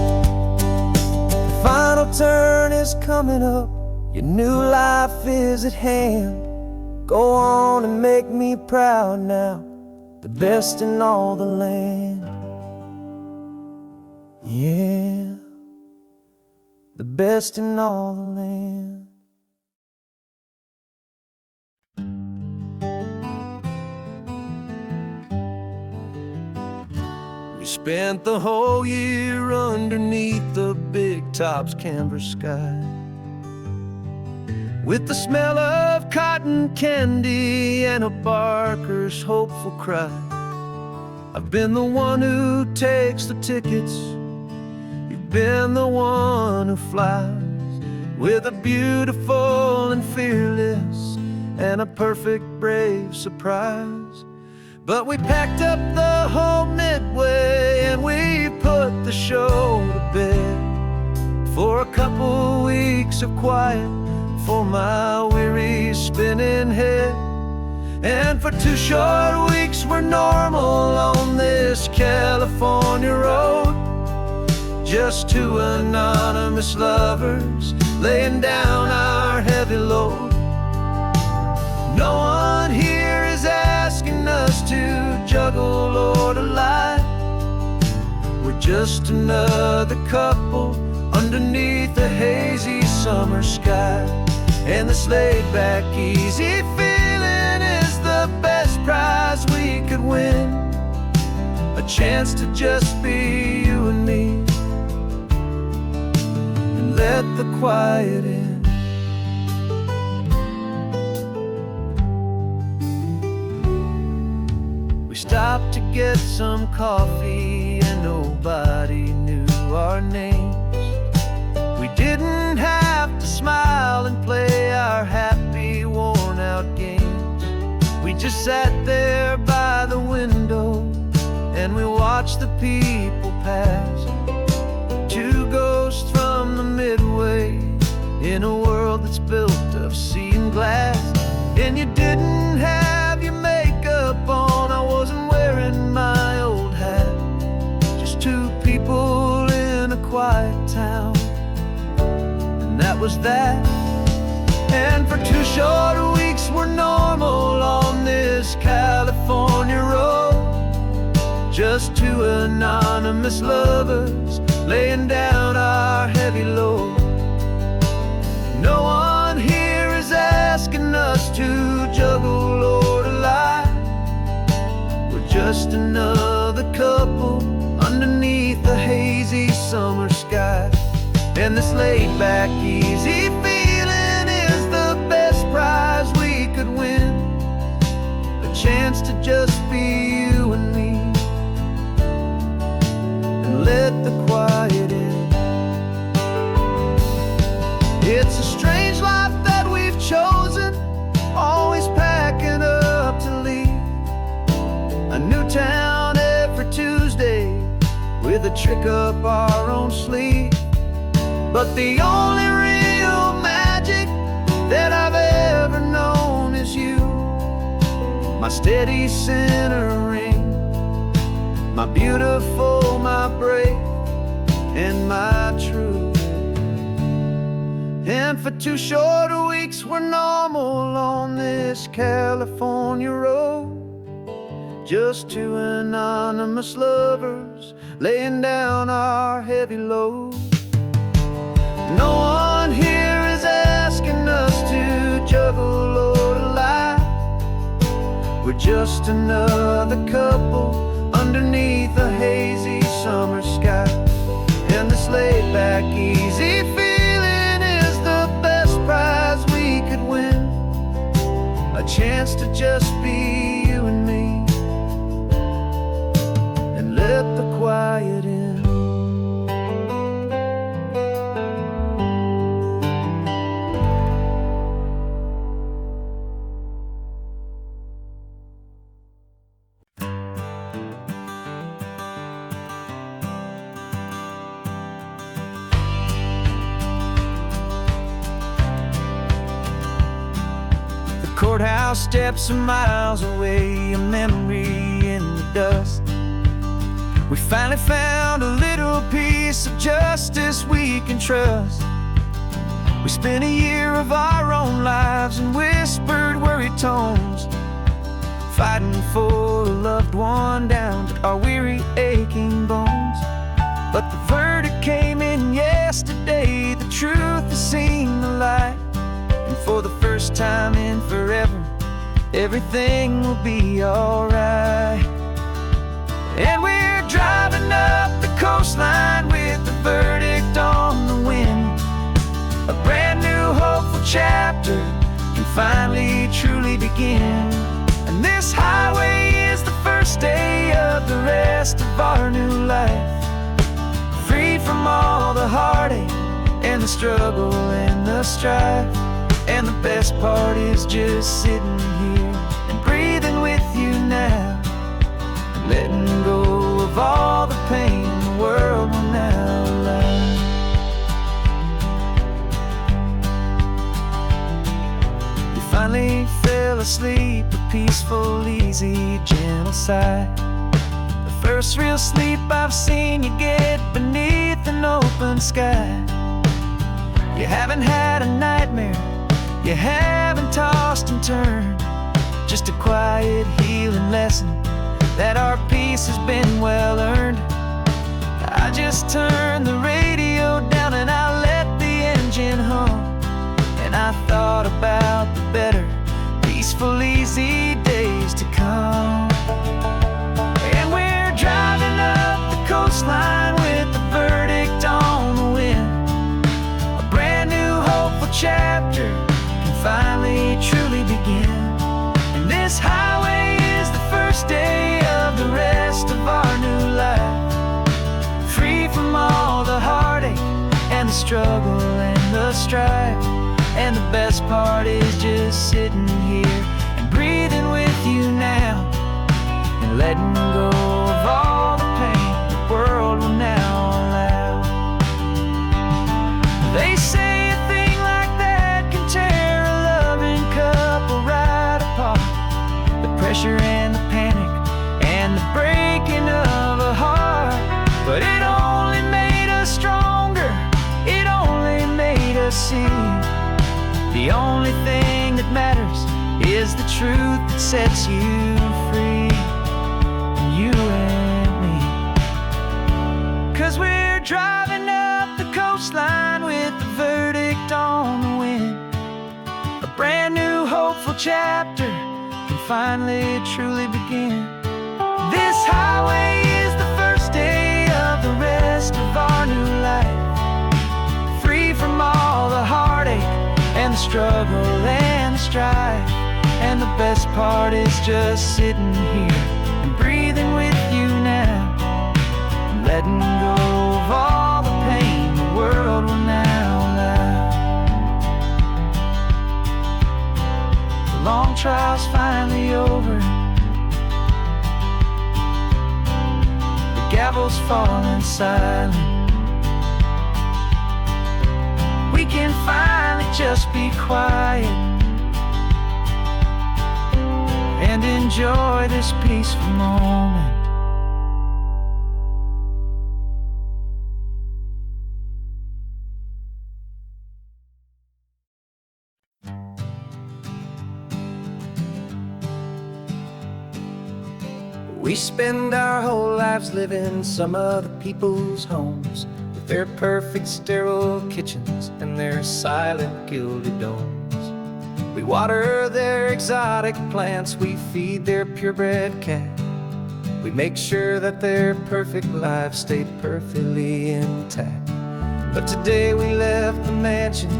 The final turn is coming up, your new life is at hand. Go on and make me proud now, the best in all the land. Yeah, the best in all the land. We spent the whole year underneath the big top's canvas sky, with the smell of cotton candy and a barker's hopeful cry. I've been the one who takes the tickets, you've been the one who flies, with a beautiful and fearless and a perfect brave surprise. But we packed up the whole Midway and we put the show to bed, for a couple weeks of quiet for my weary spinning head. And for 2 short weeks we're normal on this California road, just 2 anonymous lovers laying down our heavy load. No one here is asking us to juggle or to lie. We're just another couple underneath the hazy summer sky. And this laid-back, easy feeling is the best prize we could win, a chance to just be you and me, and let the quiet in. We stopped to get some coffee and nobody knew our names. We didn't have to smile and play our happy, worn-out games. We just sat there by the window and we watched the people pass, 2 ghosts from the Midway in a world that's built of sea and glass. And you didn't have your makeup on, I wasn't wearing my old hat, just 2 people in a quiet town, and that was that. And for 2 short weeks we're normal on this California road, just 2 anonymous lovers laying down our heavy load. No one here is asking us to juggle or to lie. We're just another couple underneath the hazy summer sky. And this laid-back, easy feeling is the best prize we could win, a chance to just be you and me, and let the quiet in. It's a strange life that we've chosen, always packing up to leave a new town every Tuesday with a trick up our own sleeve. But the only real magic that I've ever known is you, my steady centering, my beautiful, my brave, and my true. And for 2 short weeks we're normal on this California road, just 2 anonymous lovers laying down our heavy load. No one here is asking us to juggle or to lie. We're just another couple underneath a hazy summer sky. And this laid-back, easy feeling is the best prize we could win, a chance to just be you and me, and let the quiet in. Courthouse steps are miles away, a memory in the dust. We finally found a little piece of justice we can trust. We spent a year of our own lives in whispered, worried tones, fighting for a loved one down to our weary, aching bones. But the verdict came in yesterday, the truth has seen the light. And for the first time in forever, everything will be alright. And we're driving chapter can finally truly begin. And this highway is the first day of the rest of our new life, free from all the heartache and the struggle and the strife. And the best part is just sitting here and breathing with you now, letting go of all the pain the world will now allow. You finally fell asleep, a peaceful, easy, gentle sigh. The first real sleep I've seen you get beneath an open sky. You haven't had a nightmare, you haven't tossed and turned, just a quiet healing lesson that our peace has been well earned. I just turned the radio down and I let the engine hum, and I thought about the better, peaceful, easy days to come. And we're driving up the coastline with the verdict on the wind. A brand new hopeful chapter can finally truly begin. And this highway is the first day of the rest of our new life, free from all the heartache and the struggle and the strife. And the best part is just sitting here and breathing with you now, and letting go of all the pain the world will now allow. They say a thing like that can tear a loving couple right apart. The pressure and the panic and the breaking of a heart, but it only made us stronger, it only made us see the only thing that matters is the truth that sets you free, you and me. 'Cause we're driving up the coastline with the verdict on the wind. A brand new hopeful chapter can finally truly begin. This highway is the first day of the rest of our new life, free from all the heartache and the struggle and the strife. And the best part is just sitting here and breathing with you now, and letting go of all the pain the world will now allow. The long trial's finally over, the gavel's falling silent. We can finally just be quiet and enjoy this peaceful moment. We spend our whole lives living some other people's homes, with their perfect sterile kitchens and their silent gilded domes. We water their exotic plants, we feed their purebred cat. We make sure that their perfect lives stay perfectly intact. But today we left the mansion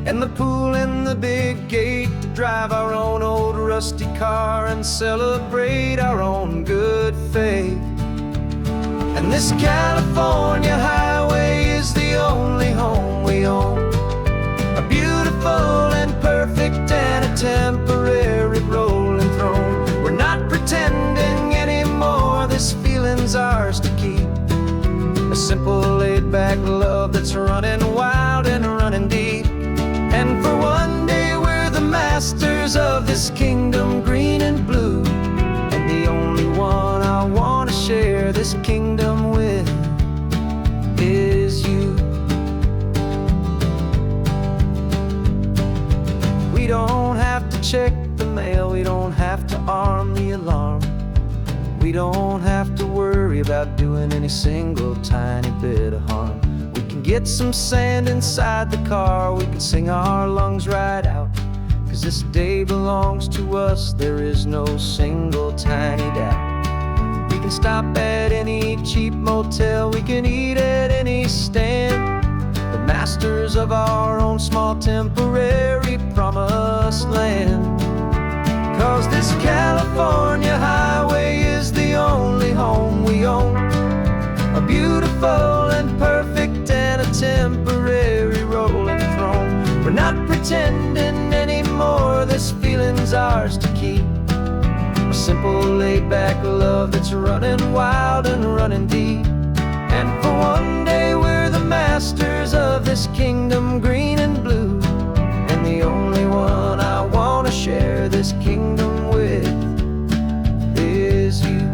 and the pool and the big gate to drive our own old rusty car and celebrate our own good faith. And this California highway is the only home we own, a beautiful and perfect and a temporary rolling throne. We're not pretending anymore, this feeling's ours to keep, a simple laid-back love that's running wild and running deep. And for one day we're the masters of this kingdom, green and blue, and the only one I want to share this kingdom with is you. We don't have to check the mail, we don't have to arm the alarm, we don't have to worry about doing any single tiny bit of harm. We can get some sand inside the car, we can sing our lungs right out, 'cause this day belongs to us, there is no single tiny doubt. We can stop at any cheap motel, we can eat at any stand. The master masters of our own small temporary promised land. 'Cause this California highway is the only home we own, a beautiful and perfect and a temporary rolling throne. We're not pretending anymore, this feeling's ours to keep. A simple laid-back love that's running wild and running deep. And for one day we're the masters of this kingdom green and blue, and the only one I want to share this kingdom with is you.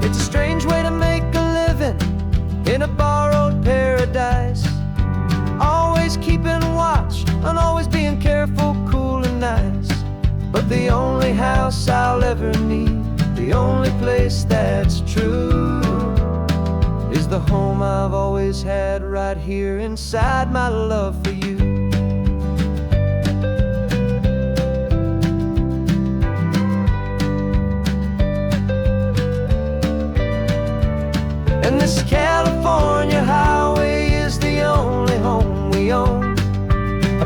It's a strange way to make a living in a borrowed paradise, always keeping watch and always being careful, cool and nice. But the only house I'll ever need, the only place that's true, is the home I've always had right here inside my love for you. And this California highway is the only home we own,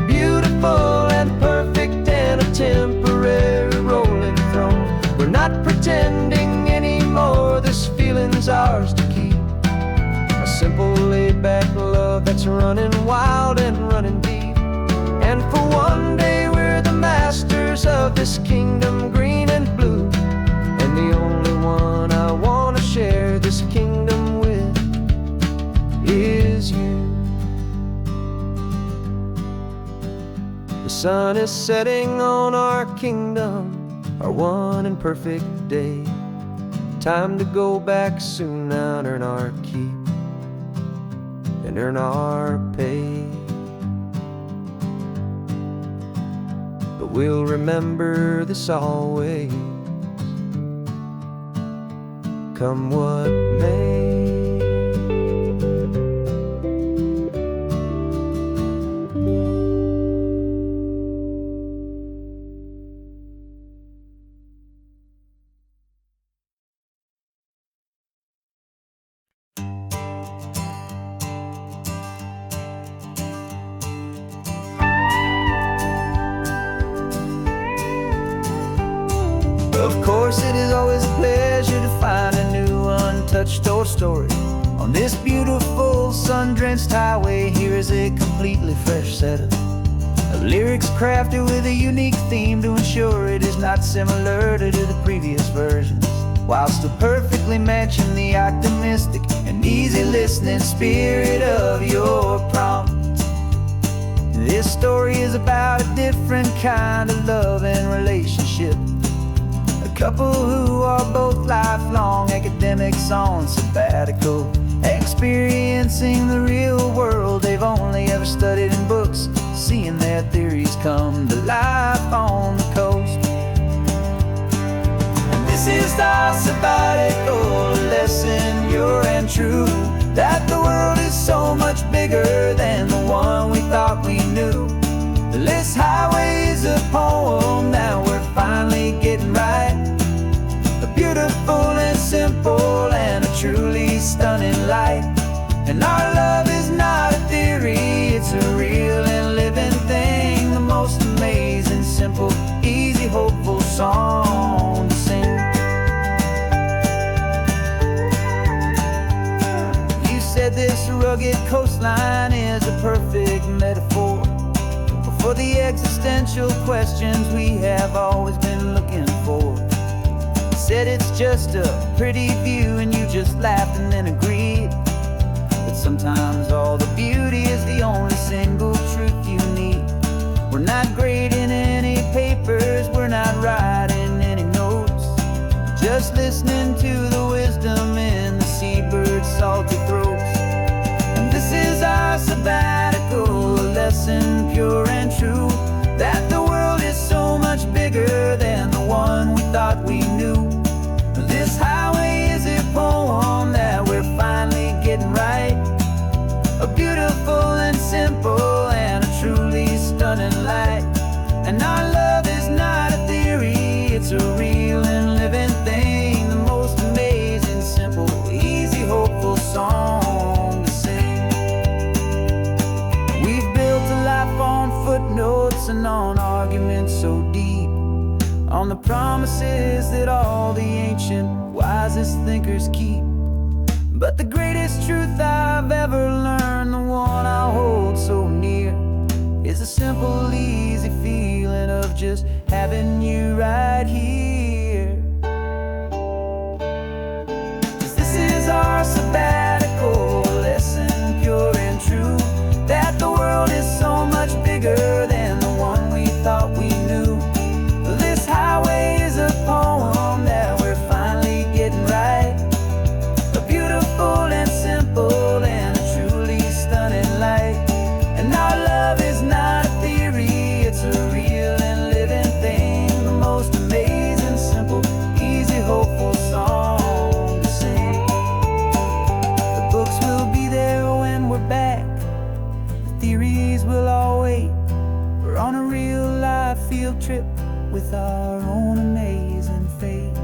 a beautiful and perfect and a temporary rolling throne. We're not pretending anymore, this feeling's ours to keep. A simple laid-back love that's running wild and running deep. And for one day we're the masters of this kingdom green and blue, and the only one I want to share this kingdom with is you. The sun is setting on our kingdom, our one and perfect day. Time to go back soon now and earn our keep and earn our pay. But we'll remember this always, come what may. Of course, it is always a pleasure to find a new untouched old story. On this beautiful sun-drenched highway, here is a completely fresh set of lyrics crafted with a unique theme to ensure it is not similar to the previous versions, while still perfectly matching the optimistic and easy listening spirit of your prompt. This story is about a different kind of love and relationship. A couple who are both lifelong academics on sabbatical, experiencing the real world they've only ever studied in books, seeing their theories come to life on the coast. And this is our sabbatical lesson, pure and true, that the world is so much bigger than the one we thought we knew. This highway is a poem that we're finally getting right, a beautiful and simple and a truly stunning light. And our love is not a theory, it's a real and living thing, the most amazing, simple, easy, hopeful song to sing. You said this rugged coastline is a perfect metaphor for the existential questions we have always been looking for. Said it's just a pretty view and you just laughed and then agreed. But sometimes all the beauty is the only single truth you need. We're not grading any papers, we're not writing any notes, just listening to the wisdom in the seabird's salty throats. And this is our sabbatical lesson, pure and true, that the world is so much bigger than the one we thought we knew. This highway is a poem that we're finally getting right, a beautiful and simple and a truly stunning light. And our love is not a theory, it's a real and living thing, the most amazing, simple, easy, hopeful song wisest thinkers keep. But the greatest truth I've ever learned, the one I hold so near, is a simple, easy feeling of just having you right here. 'Cause this is our sabbatical lesson, pure and true, that the world is so much bigger than the one we thought we knew. This highway is a poem that we're finally getting right, a beautiful and simple and a truly stunning light. And our love is not a theory, it's a real and living thing, the most amazing, simple, easy, hopeful song to sing. The books will be there when we're back, the theories will all wait. We're on a real life field trip with our own amazing fate,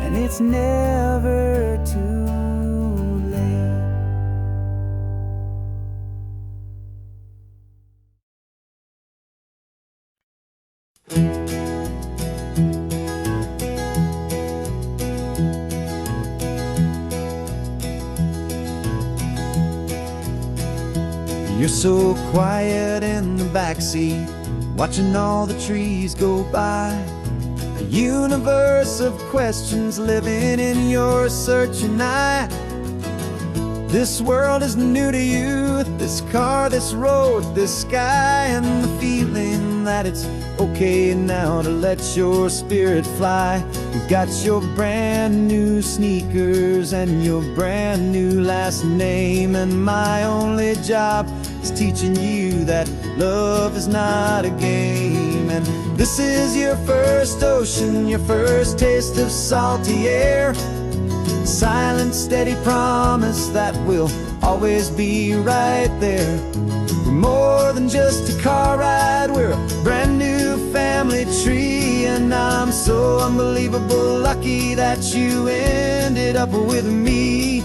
and it's never too late. You're so quiet in the backseat, watching all the trees go by. A universe of questions living in your searching eye. This world is new to you, this car, this road, this sky, and the feeling that it's okay now to let your spirit fly. You've got your brand new sneakers and your brand new last name, and my only job is teaching you that love is not a game. And this is your first ocean, your first taste of salty air, silent, steady promise that we'll always be right there. We're more than just a car ride, we're a brand new family tree, and I'm so unbelievable lucky that you ended up with me.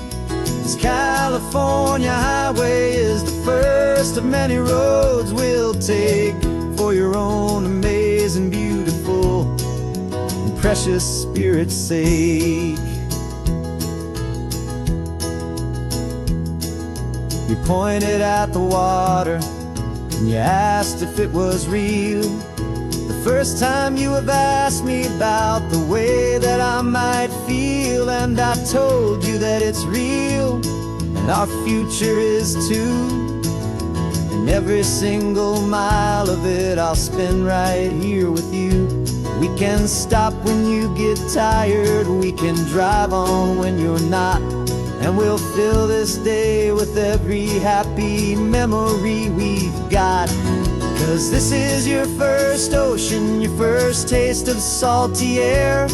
This California highway is the first of many roads we'll take for your own amazing, beautiful, and precious spirit's sake. You pointed at the water and you asked if it was real. The first time you have asked me about the way that I might feel, and I told you that it's real and our future is too. And every single mile of it I'll spend right here with you. We can stop when you get tired, we can drive on when you're not, and we'll fill this day with every happy memory we've got. 'Cause this is your first ocean, your first taste of salty air,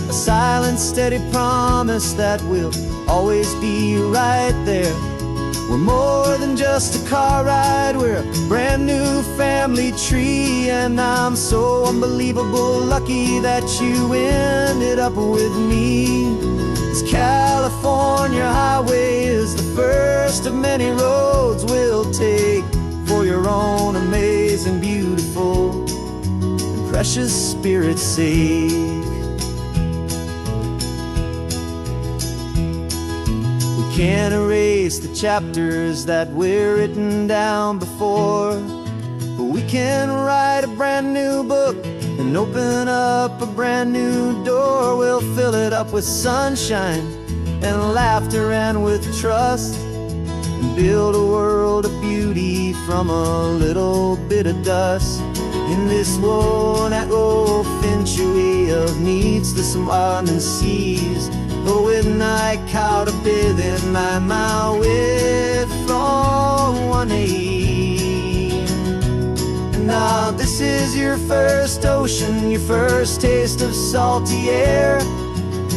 a silent, steady promise that we'll always be right there. We're more than just a car ride, we're a brand new family tree, and I'm so unbelievable lucky that you ended up with me. This California highway is the first of many roads we'll take for your own amazing, beautiful, and precious spirit's sake. We can't erase the chapters that we're written down before, but we can write a brand new book and open up a brand new door. We'll fill it up with sunshine and laughter and with trust, and build a world of beauty from a little bit of dust. In this world that finchuí of needs the summanen seas, och when I caught a bit in my way from one aim. And now this is your first ocean, your first taste of salty air,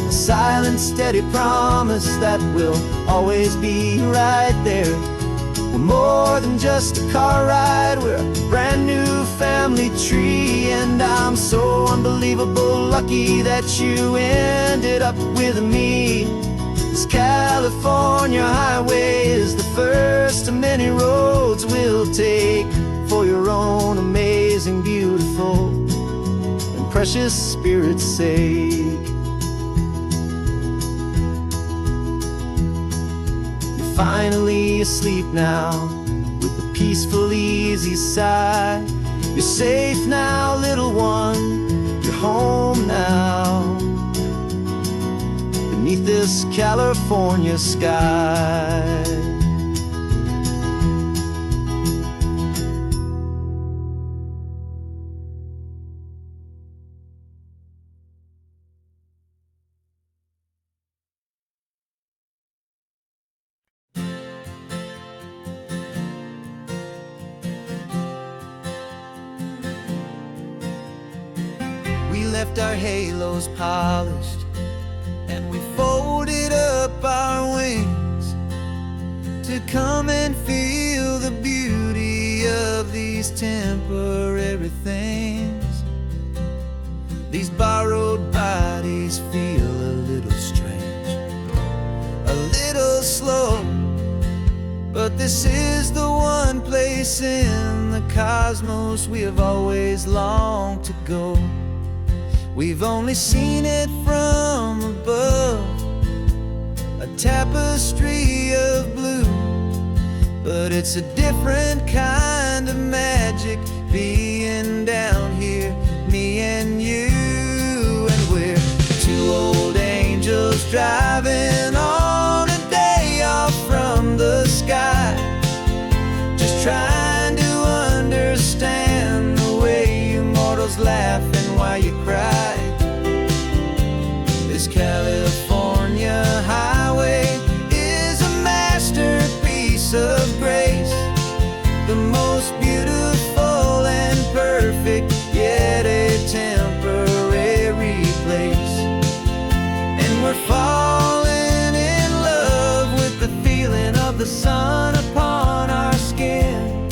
a silent, steady promise that we'll always be right there. We're more than just a car ride, we're a brand new family tree, and I'm so unbelievable lucky that you ended up with me. This California highway is the first of many roads we'll take for your own amazing, beautiful, and precious spirit's sake. finally asleep now, with a peaceful, easy sigh. You're safe now, little one, you're home now, beneath this California sky. We left our halos polished, and we folded up our wings to come and feel the beauty of these temporary things. These borrowed bodies feel a little strange, a little slow, but this is the one place in the cosmos we have always longed to go. We've only seen it from above, a tapestry of blue, but it's a different kind of magic being down here, me and you. And we're two old angels driving on a day off from the sky, just trying to understand the way you mortals laugh and why you cry. This California highway is a masterpiece of grace, the most beautiful and perfect, yet a temporary place. And we're falling in love with the feeling of the sun upon our skin,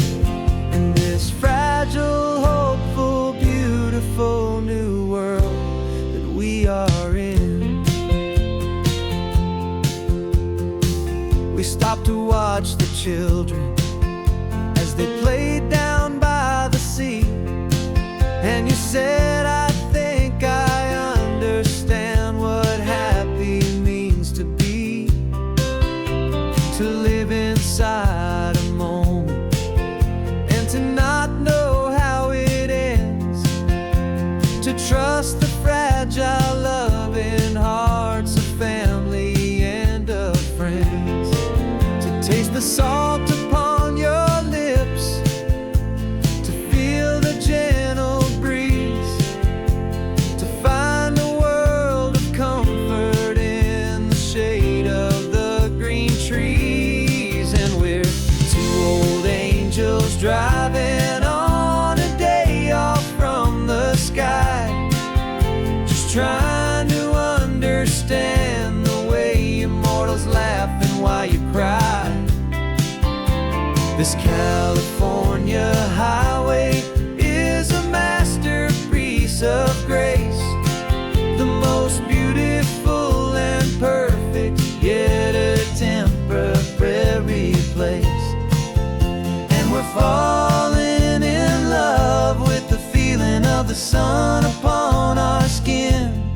in this fragile, hopeful, beautiful new world that we are in. We stopped to watch the children as they played down by the sea, and you said, I think I understand what happy means to be, to live inside a moment and to not know how it ends, to trust the fragile loving hearts of family and of friends, to taste the salt upon your lips, to feel the gentle breeze, to find a world of comfort in the shade of the green trees. And we're two old angels driving on a day off from the sky, just trying to understand the way immortals laugh and why you cry. This California highway is a masterpiece of grace, the most beautiful and perfect, yet a temporary place. And we're falling in love with the feeling of the sun upon our skin,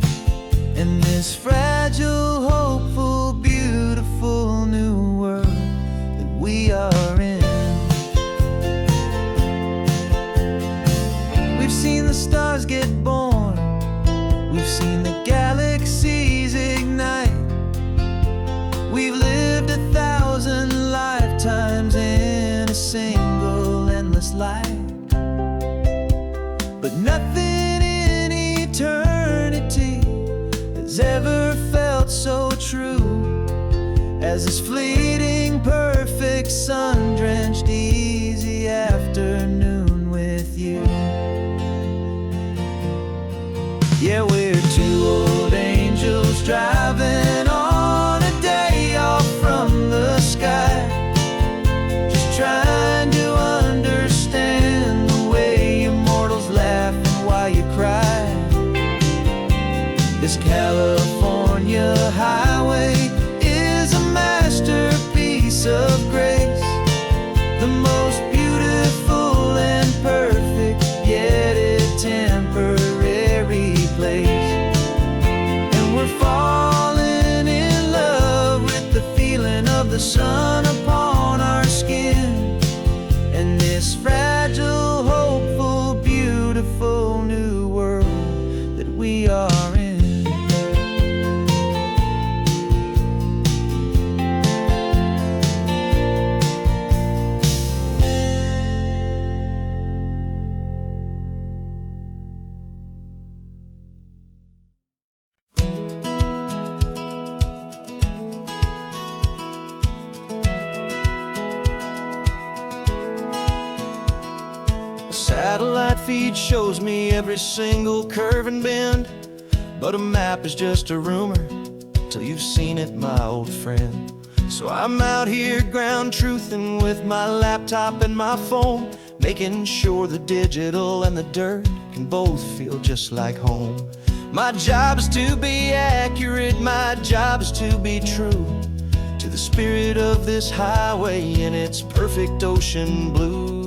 in this fragile, hopeful, beautiful new world that we are in. We've seen the stars get born, we've seen the galaxies ignite, we've lived 1,000 lifetimes in a single endless life, but nothing in eternity has ever felt so true as this fleeting, perfect, sun-drenched, easy afternoon with you. Yeah, we're two old angels driving on a day off from the sky, just trying to understand the way immortals laugh and why you cry. This California highway is a masterpiece of grace, the most beautiful and perfect, yet a temporary place. And we're falling in love with the feeling of the sun feed shows me every single curve and bend, but a map is just a rumor till you've seen it, my old friend. So I'm out here ground truthing with my laptop and my phone, making sure the digital and the dirt can both feel just like home. My job is to be accurate, my job is to be true to the spirit of this highway in its perfect ocean blue.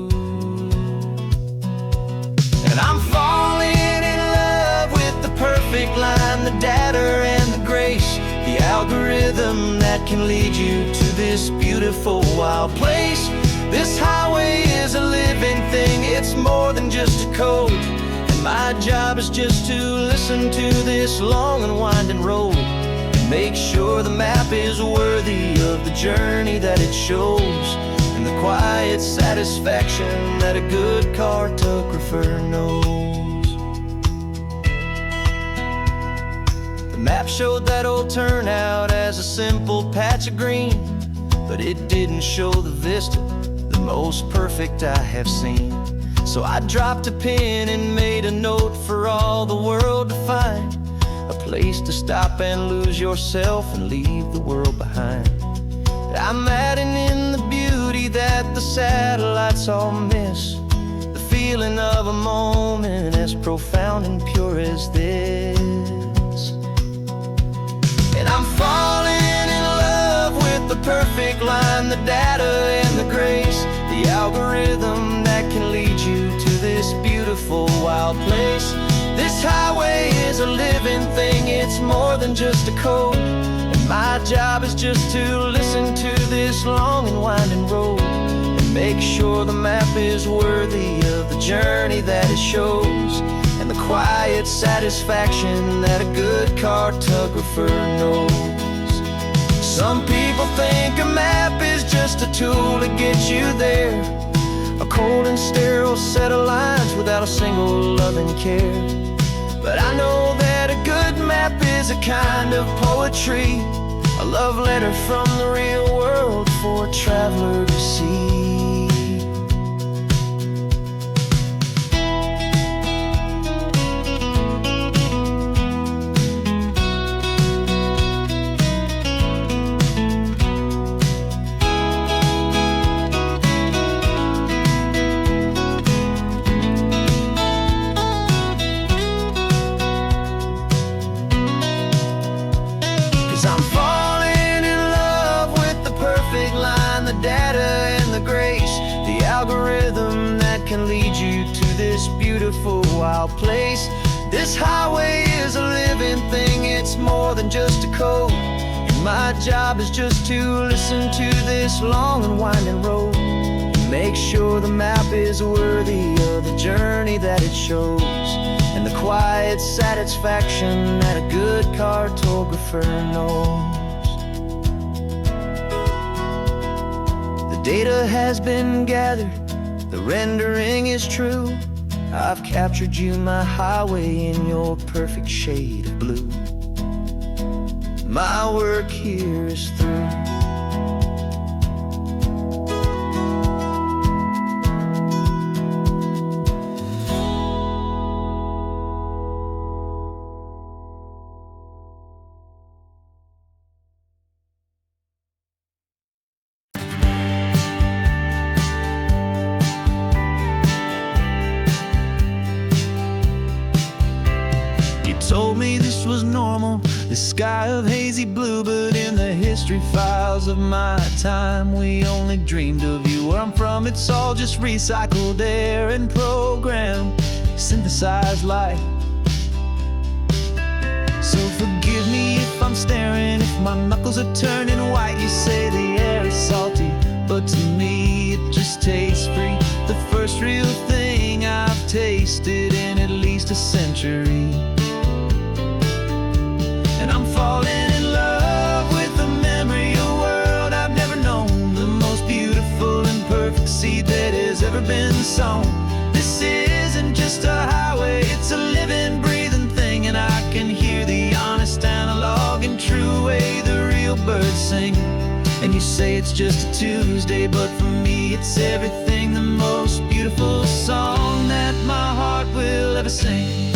And I'm falling in love with the perfect line, the data and the grace, the algorithm that can lead you to this beautiful wild place. This highway is a living thing, it's more than just a code. And my job is just to listen to this long and winding road and make sure the map is worthy of the journey that it shows, and the quiet satisfaction that a good cartographer knows. The map showed that old turnout as a simple patch of green, but it didn't show the vista, the most perfect I have seen. So I dropped a pin and made a note for all the world to find, a place to stop and lose yourself and leave the world behind. I'm adding in the beauty that the satellites all miss, the feeling of a moment as profound and pure as this. And I'm falling in love with the perfect line, the data and the grace, the algorithm that can lead you to this beautiful wild place. This highway is a living thing, it's more than just a code. And my job is just to listen to this long and winding road and make sure the map is worthy of the journey that it shows, and the quiet satisfaction that a good cartographer knows. Some people think a map is just a tool to get you there, a cold and sterile set of lines without a single loving care. But I know that a good map is a kind of poetry, a love letter from the real world for a traveler to see. I'm falling in love with the perfect line, the data and the grace, the algorithm that can lead you to this beautiful wild place. This highway is a living thing, it's more than just a code. And my job is just to listen to this long and winding road and make sure the map is worthy of the journey that it shows, and the quiet satisfaction that a good cartographer knows. The data has been gathered, the rendering is true. I've captured you, my highway, in your perfect shade of blue. My work here is through. Told me this was normal, the sky of hazy blue, but in the history files of my time, we only dreamed of you. Where I'm from, it's all just recycled air and programmed, synthesized light. So forgive me if I'm staring, if my knuckles are turning white. You say the air is salty, but to me it just tastes free. The first real thing I've tasted in at least a century. And I'm falling in love with the memory of a world I've never known, the most beautiful and perfect seed that has ever been sown. This isn't just a highway, it's a living, breathing thing, and I can hear the honest, analog, and true way the real birds sing. And you say it's just a Tuesday, but for me it's everything, the most beautiful song that that my heart will ever sing.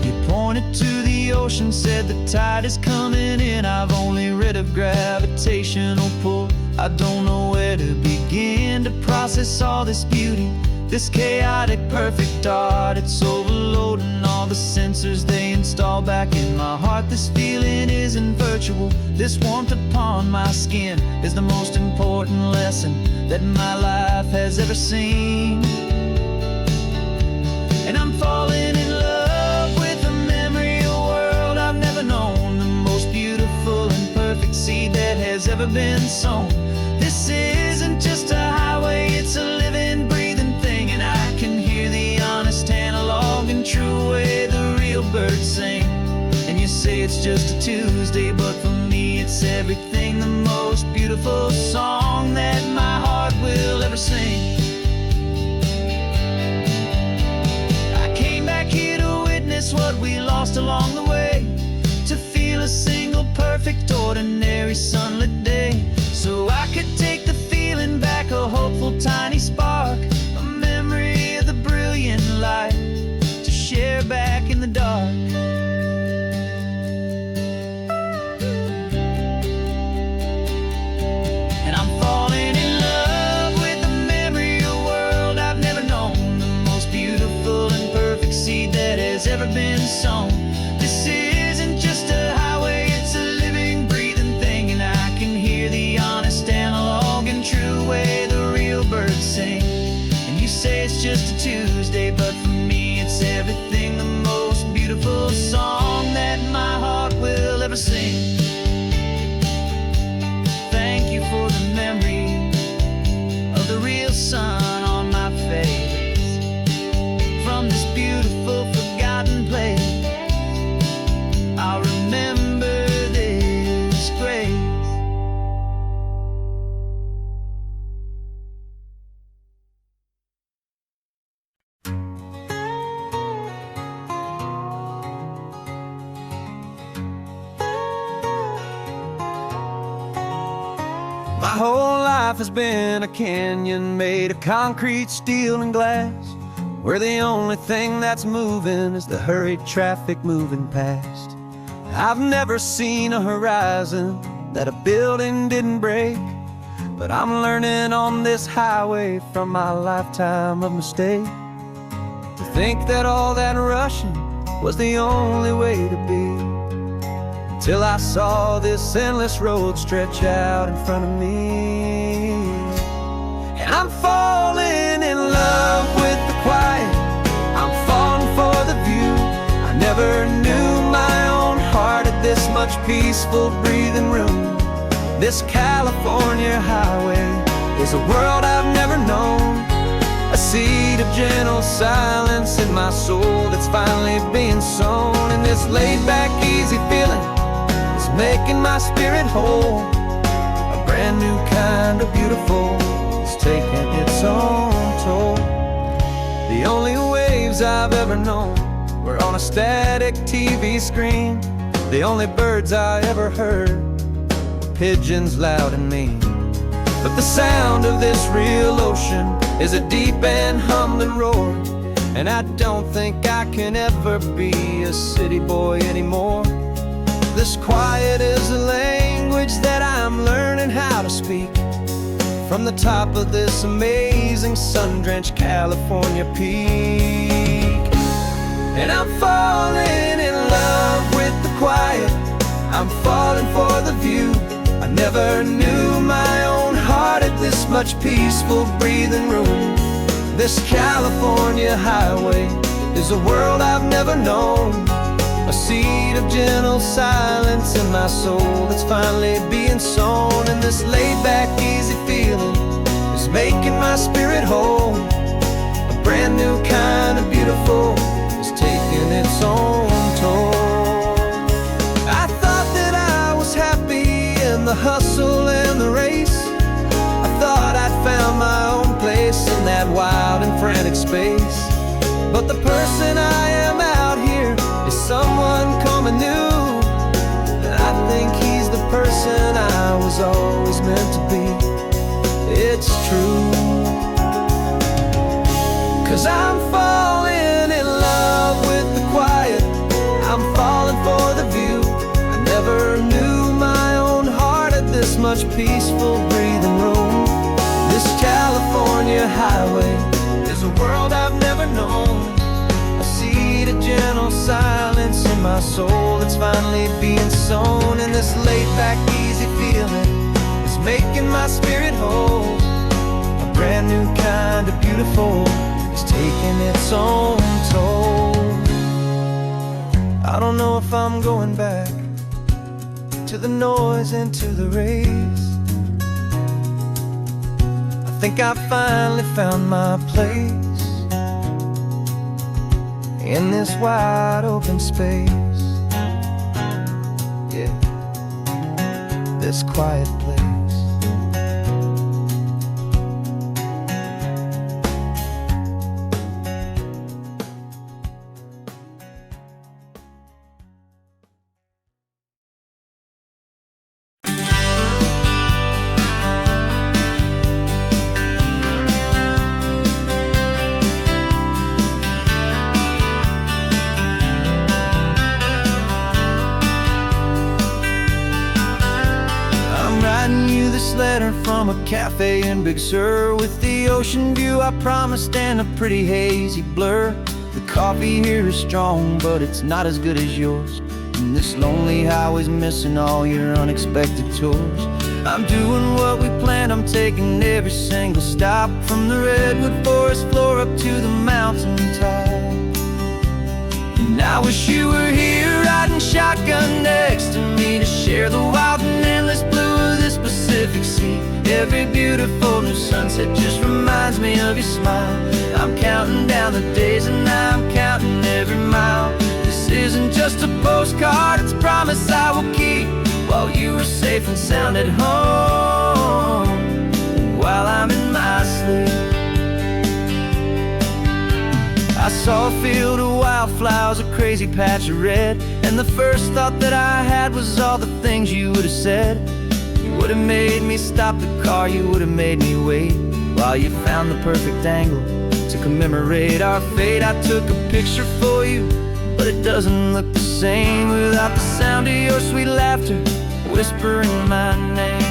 He pointed to the ocean, said the tide is coming in. I've only read of gravitational pull. I don't know where to begin to process all this beauty, this chaotic perfect art. It's overloading all the sensors they install back in my heart. This feeling isn't virtual. This warmth upon my skin is the most important lesson that my life has ever seen. And I'm falling in love with the memory of a world I've never known, the most beautiful and perfect seed that has ever been sown. This isn't just a highway, it's a living, breathing thing. And I can hear the honest analog and true way the real birds sing. And you say it's just a Tuesday, but for me it's everything, the most beautiful song that my heart will ever sing. I came back here to witness what we lost along the way, to feel a single perfect ordinary sunlit day, so I could take the feeling back, a hopeful tiny spark, a memory of the brilliant light to share back in the dark. And I'm falling in love with the memory of a world I've never known, the most beautiful and perfect seed that has ever been sown. This isn't just a highway, it's a living, breathing thing. And I can hear the honest analog and true way the real birds sing. And you say it's just a Tuesday, but for me it's everything, the most beautiful song that my heart will ever sing. Thank you for the memory of the real sun on my face, from this beautiful forgotten place. I'll remember this grace. My whole life has been a canyon made of concrete, steel, and glass, where the only thing that's moving is the hurried traffic moving past. I've never seen a horizon that a building didn't break, but I'm learning on this highway from my lifetime of mistakes, to think that all that rushing was the only way to be, till I saw this endless road stretch out in front of me. And I'm falling in love with the quiet, I'm falling for the view. I never knew my own heart had this much peaceful breathing room. This California highway is a world I've never known, a seed of gentle silence in my soul that's finally being sown. And this laid-back, easy feeling is making my spirit whole, a brand new kind of beautiful is taking its own toll. The only waves I've ever known were on a static TV screen. The only birds I ever heard were pigeons loud and mean. But the sound of this real ocean is a deep and humbling roar, and I don't think I can ever be a city boy anymore. This quiet is a language that I'm learning how to speak, from the top of this amazing sun-drenched California peak. And I'm falling in love with the quiet, I'm falling for the view. I never knew my own heart had this much peaceful breathing room. This California highway is a world I've never known, a seed of gentle silence in my soul that's finally being sown. And this laid-back, easy feeling is making my spirit whole, a brand new kind of beautiful is taking its own toll. I thought that I was happy in the hustle and the race, I thought I'd found my own place in that wild and frantic space. But the person I am out here is someone coming new, and I think he's the person I was always meant to be. It's true. 'Cause I'm falling in love with the quiet, I'm falling for the view. I never knew my own heart had this much peaceful breathing room. This California highway is a world I've never known. I see the gentle silence in my soul that's finally being sown. And this laid-back, easy feeling is making my spirit whole. A brand new kind of beautiful is taking its own toll. I don't know if I'm going back to the noise and to the race. I think I finally found my place in this wide open space. Yeah, this quiet place. This letter from a cafe in Big Sur, with the ocean view I promised and a pretty hazy blur. The coffee here is strong, but it's not as good as yours. And this lonely highway's missing all your unexpected tours. I'm doing what we planned, I'm taking every single stop, from the redwood forest floor up to the mountain top. And I wish you were here riding shotgun next to me, to share the wild and endless blue of this Pacific Sea. Every beautiful new sunset just reminds me of your smile. I'm counting down the days and I'm counting every mile. This isn't just a postcard, it's a promise I will keep, while you are safe and sound at home, while I'm in my sleep. I saw a field of wildflowers, a crazy patch of red, and the first thought that I had was all the things you would have said. You would have made me stop the car, you would have made me wait, while you found the perfect angle to commemorate our fate. I took a picture for you, but it doesn't look the same without the sound of your sweet laughter whispering my name.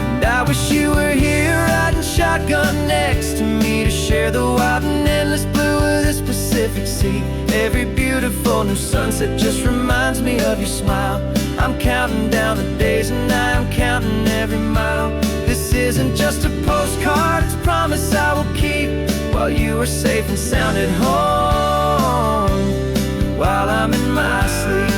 And I wish you were here riding shotgun next to me, to share the wild and endless blue of this Pacific Sea. Every beautiful new sunset just reminds me of your smile. I'm counting down the days and I'm counting every mile. This isn't just a postcard, it's a promise I will keep, while you are safe and sound at home, while I'm in my sleep.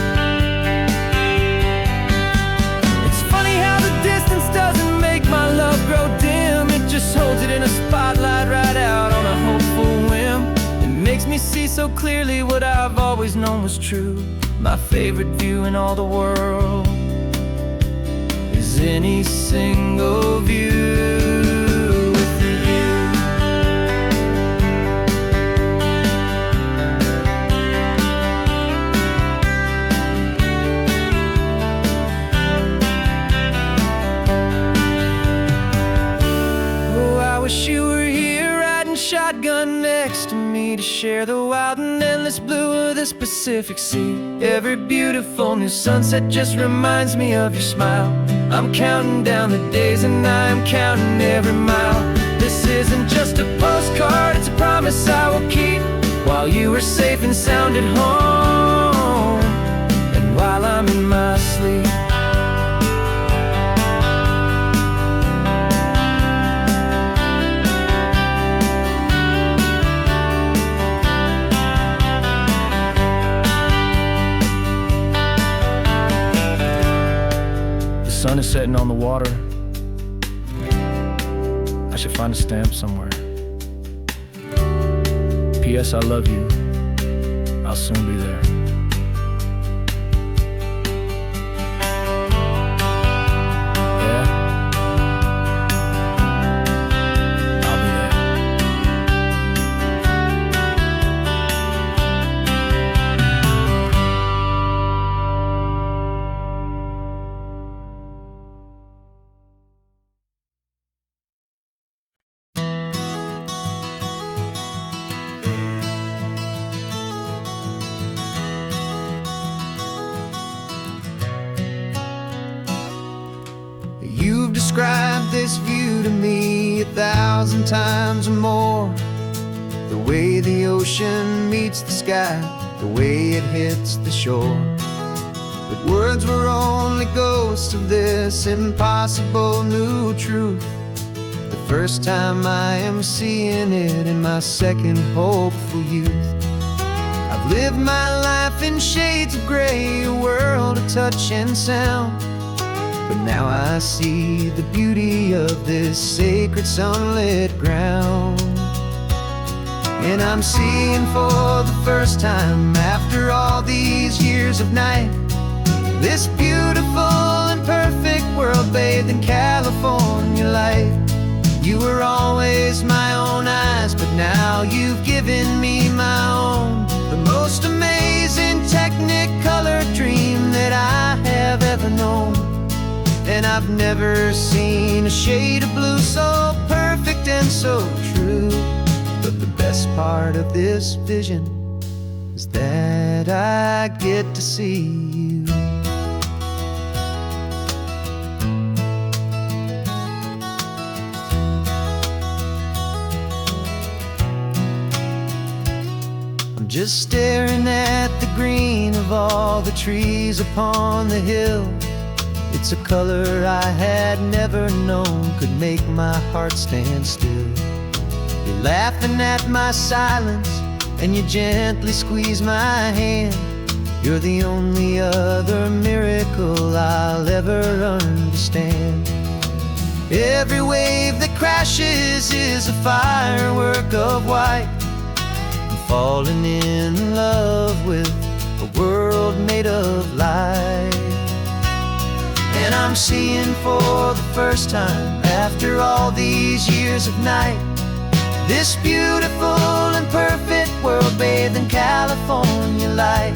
It's funny how the distance doesn't make my love grow dim. It just holds it in a spotlight right out on a hopeful whim. It makes me see so clearly what I've always known was true. My favorite view in all the world is any single view with you. Oh, I wish you were here riding shotgun next to me, to share the wild and endless blue of this Pacific Sea. Every beautiful new sunset just reminds me of your smile. I'm counting down the days and I'm counting every mile. This isn't just a postcard, it's a promise I will keep, while you are safe and sound at home, and while I'm in my sleep. The sun is setting on the water. I should find a stamp somewhere. P.S. I love you. I'll soon be there. Yeah? I'll be there. to me 1,000 times or more. The way the ocean meets the sky, the way it hits the shore. But words were only ghosts of this impossible new truth. The first time I am seeing it in my second hopeful youth. I've lived my life in shades of gray, a world of touch and sound. But now I see the beauty of this sacred sunlit ground. And I'm seeing for the first time, after all these years of night, this beautiful and perfect world bathed in California light. You were always my own eyes, but now you've given me my own. The most amazing technicolor dream that I have ever known. And I've never seen a shade of blue so perfect and so true. But the best part of this vision is that I get to see you. I'm just staring at the green of all the trees upon the hill. It's a color I had never known could make my heart stand still. You're laughing at my silence, and you gently squeeze my hand. You're the only other miracle I'll ever understand. Every wave that crashes is a firework of white. I'm falling in love with a world made of light. And I'm seeing for the first time, after all these years of night, this beautiful and perfect world bathed in California light.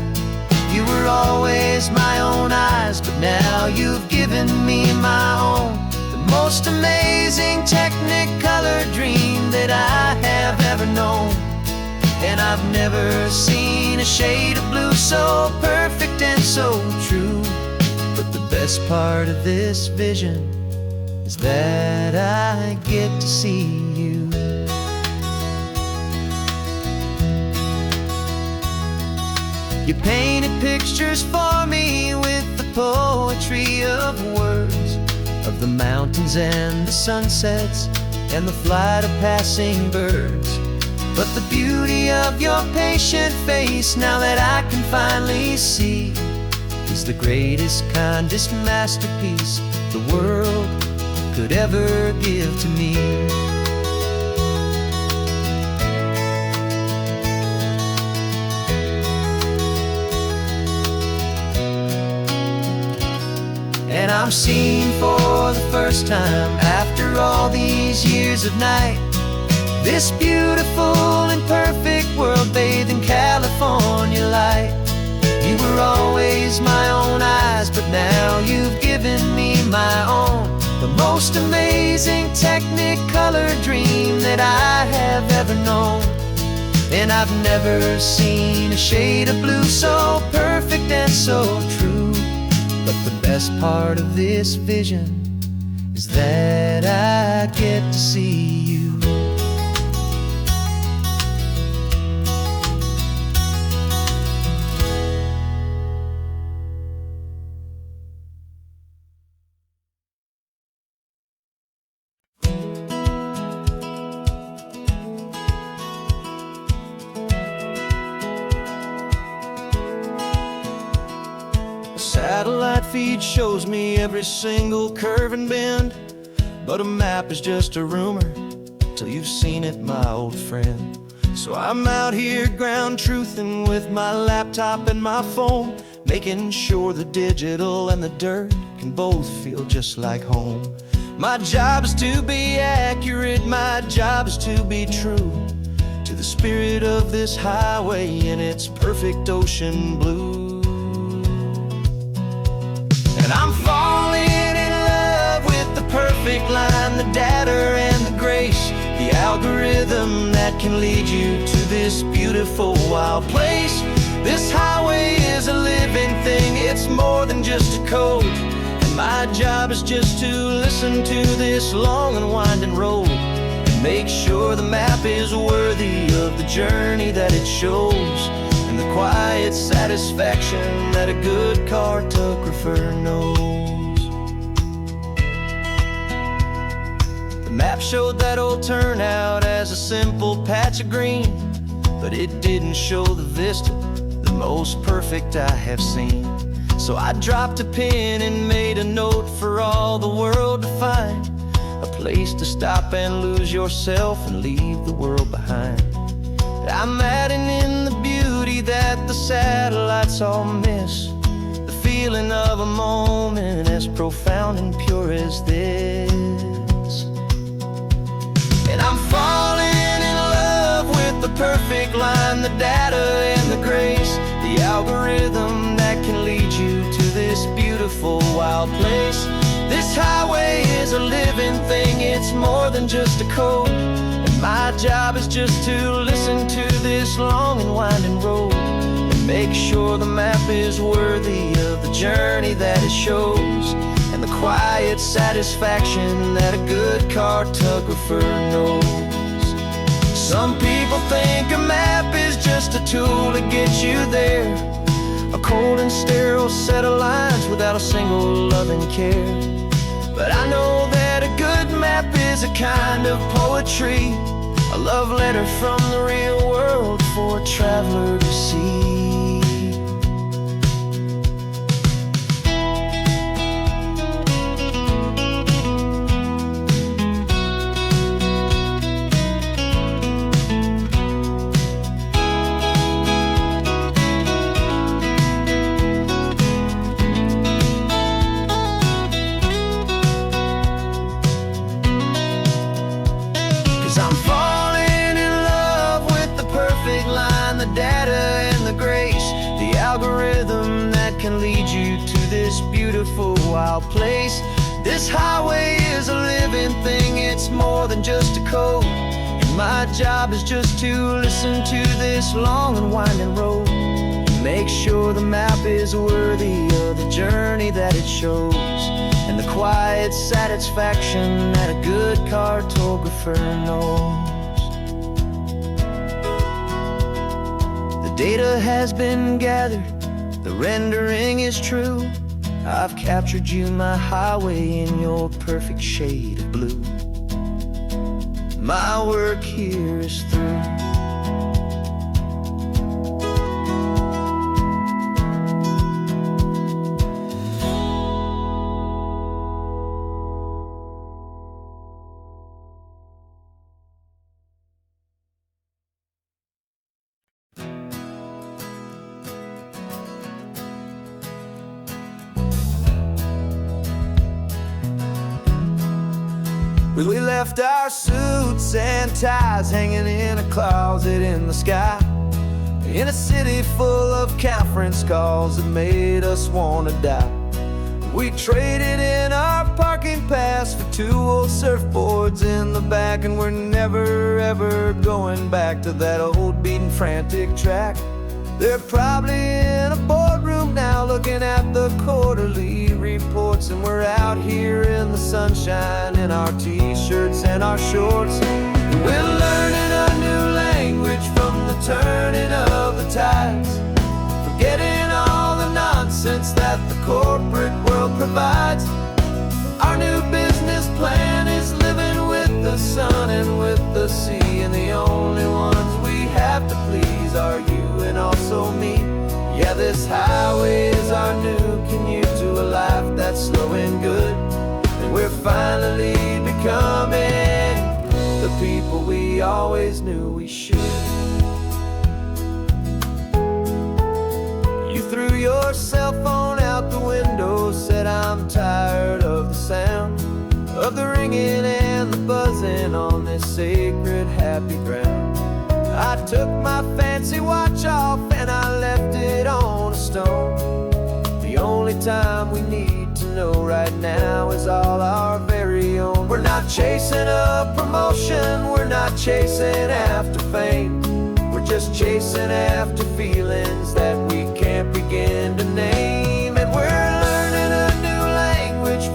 You were always my own eyes, but now you've given me my own. The most amazing technicolor dream that I have ever known. And I've never seen a shade of blue so perfect and so true. But the best part of this vision is that I get to see you. You painted pictures for me with the poetry of words, of the mountains and the sunsets and the flight of passing birds. But the beauty of your patient face, now that I can finally see, is the greatest, kindest masterpiece the world could ever give to me. And I'm seeing for the first time, after all these years of night, this beautiful and perfect world bathed in California light. You were always my own eyes, but now you've given me my own. The most amazing technicolor dream that I have ever known. And I've never seen a shade of blue so perfect and so true. But the best part of this vision is that I get to see you. Satellite feed shows me every single curve and bend, but a map is just a rumor till you've seen it, my old friend. So I'm out here ground truthing with my laptop and my phone, making sure the digital and the dirt can both feel just like home. My job is to be accurate, my job is to be true to the spirit of this highway in its perfect ocean blue. And I'm falling in love with the perfect line, the data and the grace, the algorithm that can lead you to this beautiful wild place. This highway is a living thing, it's more than just a code. And my my job is just to listen to this long and winding road and make sure the map is worthy of the journey that it shows, and the quiet satisfaction that a good cartographer knows. The map showed that old turnout as a simple patch of green, but it didn't show the vista, the most perfect I have seen. So I dropped a pin and made a note for all the world to find, a place to stop and lose yourself and leave the world behind. I'm adding in the beauty that the satellites all miss, the feeling of a moment as profound and pure as this. And I'm falling in love with the perfect line, the data and the grace, the algorithm that can lead you to this beautiful wild place. This highway is a living thing, it's more than just a code, and my job is just to listen to this long and winding road and make sure the map is worthy of the journey that it shows, and the quiet satisfaction that a good cartographer knows. Some people think a map is just a tool to get you there, a cold and sterile set of lines without a single loving care. But I know that a good map is a kind of poetry, a love letter from the real world for a traveler to see. 'Cause I'm falling in love with the perfect line, the data and the grace, the algorithm that can lead you to this beautiful wild place. This highway is a living thing, it's more than just a code, and my job is just to listen to this long and winding road and make sure the map is worthy of the journey that it shows, and the quiet satisfaction that a good cartographer knows. The data has been gathered, the rendering is true. I've captured you, my highway, in your perfect shade of blue. My work here is through. We left our suits and ties hanging in a closet in the sky, in a city full of conference calls that made us want to die. We traded in our parking pass for 2 old surfboards in the back, and we're never ever going back to that old beaten frantic track. They're probably in a boardroom now looking at the quarterly reports, and we're out here in the sunshine in our t-shirts and our shorts. We're learning a new language from the turning of the tides, forgetting all the nonsense that the corporate world provides. Our new business plan is living with the sun and with the sea, and the only ones we have to please are you and also me. Yeah, this highway is our new commute to a life that's slow and good, and we're finally becoming the people we always knew we should. You threw your cell phone out the window, said I'm tired of the sound of the ringing and the buzzing on this sacred happy ground. I took my fancy watch off and I left it on a stone. The only time we need to know right now is all our very own. We're not chasing a promotion, we're not chasing after fame, we're just chasing after feelings that we can't begin to name. And we're learning a new language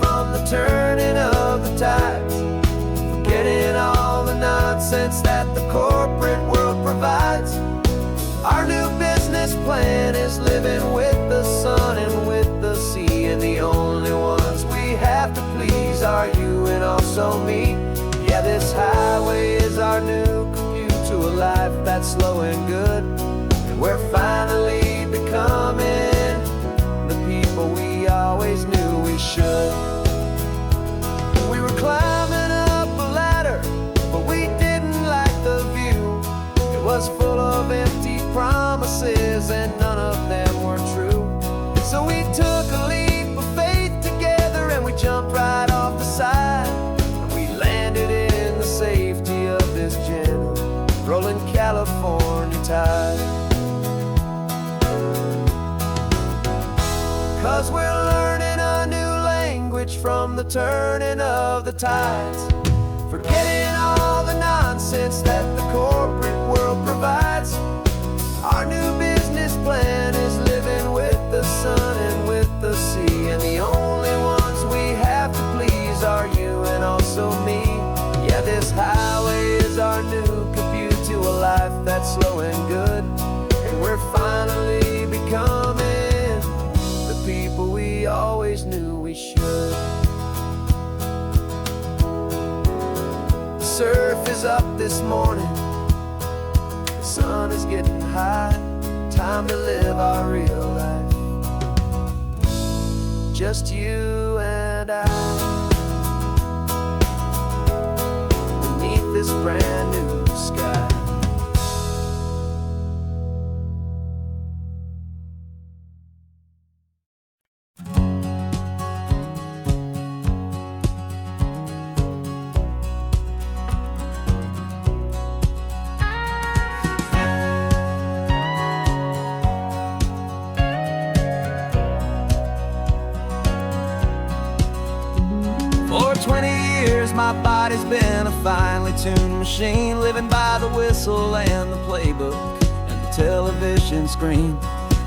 'cause we're learning a new language from the turning of the tides. Forgetting all the nonsense that the corporate world provides. Our new business plan is living with the sun and with the sea, and the only ones we have to please are you and also me. Yeah, this highway is our new commute to a life that's slow and good, and we're finally becoming the people we always knew we should. The surf is up this morning, the sun is getting high. Time to live our real life, just you and I, beneath this brand new sky. For 20 years my body's been a finely tuned machine, living by the whistle and the playbook and the television screen.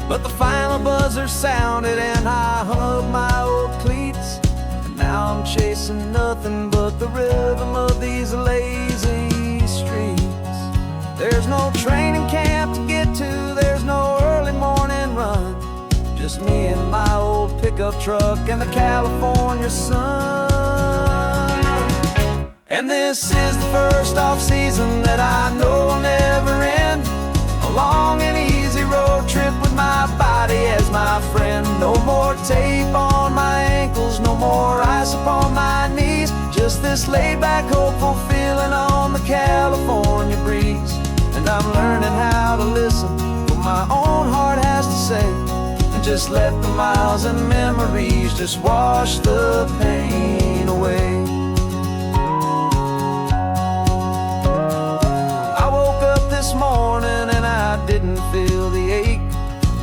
But the final buzzer sounded and I hung up my old cleats, and now I'm chasing nothing but the rhythm of these lazy streets. There's no training camp to get to, there's no early morning run, just me and my old pickup truck and the California sun. And this is the first off-season that I know will never end. A long and easy road trip with my body as my friend. No more tape on my ankles, no more ice upon my knees, just this laid-back, hopeful feeling on the California breeze. And I'm learning how to listen to what my own heart has to say, and just let the miles and memories just wash the pain away. This morning and I didn't feel the ache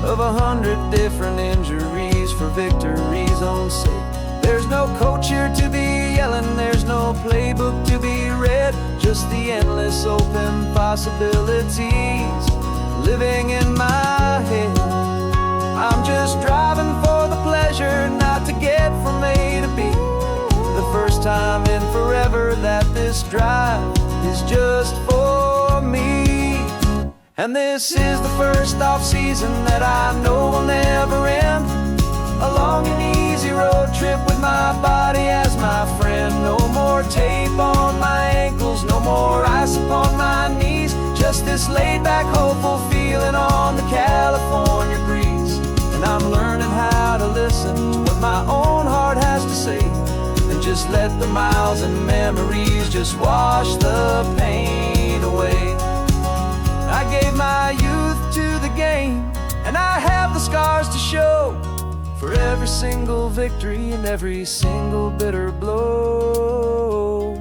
of 100 different injuries for victory's own sake. There's no coach here to be yelling, there's no playbook to be read, just the endless open possibilities living in my head. I'm just driving for the pleasure, not to get from A to B. The first time in forever that this drive is just for me. And this is the first off-season that I know will never end. A long and easy road trip with my body as my friend. No more tape on my ankles, no more ice upon my knees, just this laid-back, hopeful feeling on the California breeze. And I'm learning how to listen to what my own heart has to say, and just let the miles and memories just wash the pain away. I gave my youth to the game, and I have the scars to show for every single victory and every single bitter blow.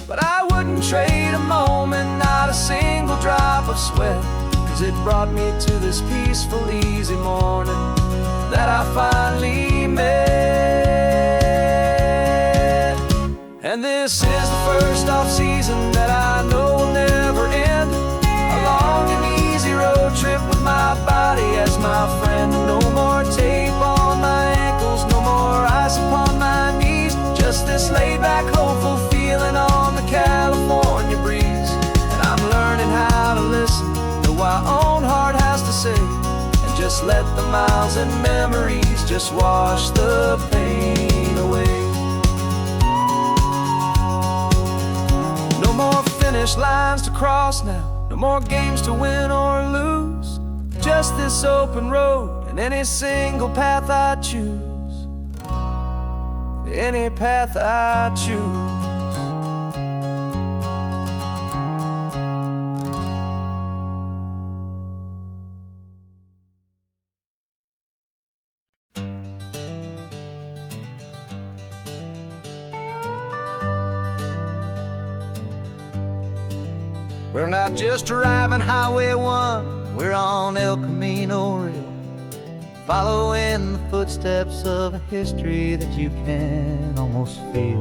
But I wouldn't trade a moment, not a single drop of sweat, 'cause it brought me to this peaceful, easy morning that I finally met. And this is the first off-season that I know will never end. A long and easy road trip with my body as my friend. No more tape on my ankles, no more ice upon my knees, just this laid-back, hopeful feeling on the California breeze. And I'm learning how to listen to what my own heart has to say, and just let the miles and memories just wash the pain away. No more finish lines to cross now, no more games to win or lose, just this open road and any single path I choose. Any path I choose. We're not just driving Highway 1, we're on El Camino Real. follow in the footsteps of a history that you can almost feel.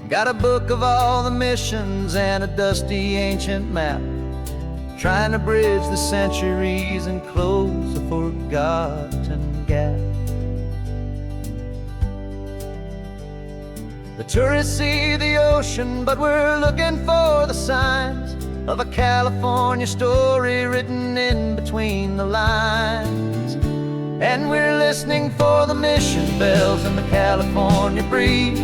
Got a book of all the missions and a dusty ancient map, trying to bridge the centuries and close a forgotten gap. The tourists see the ocean, but we're looking for the signs of a California story written in between the lines. And we're listening for the mission bells in the California breeze,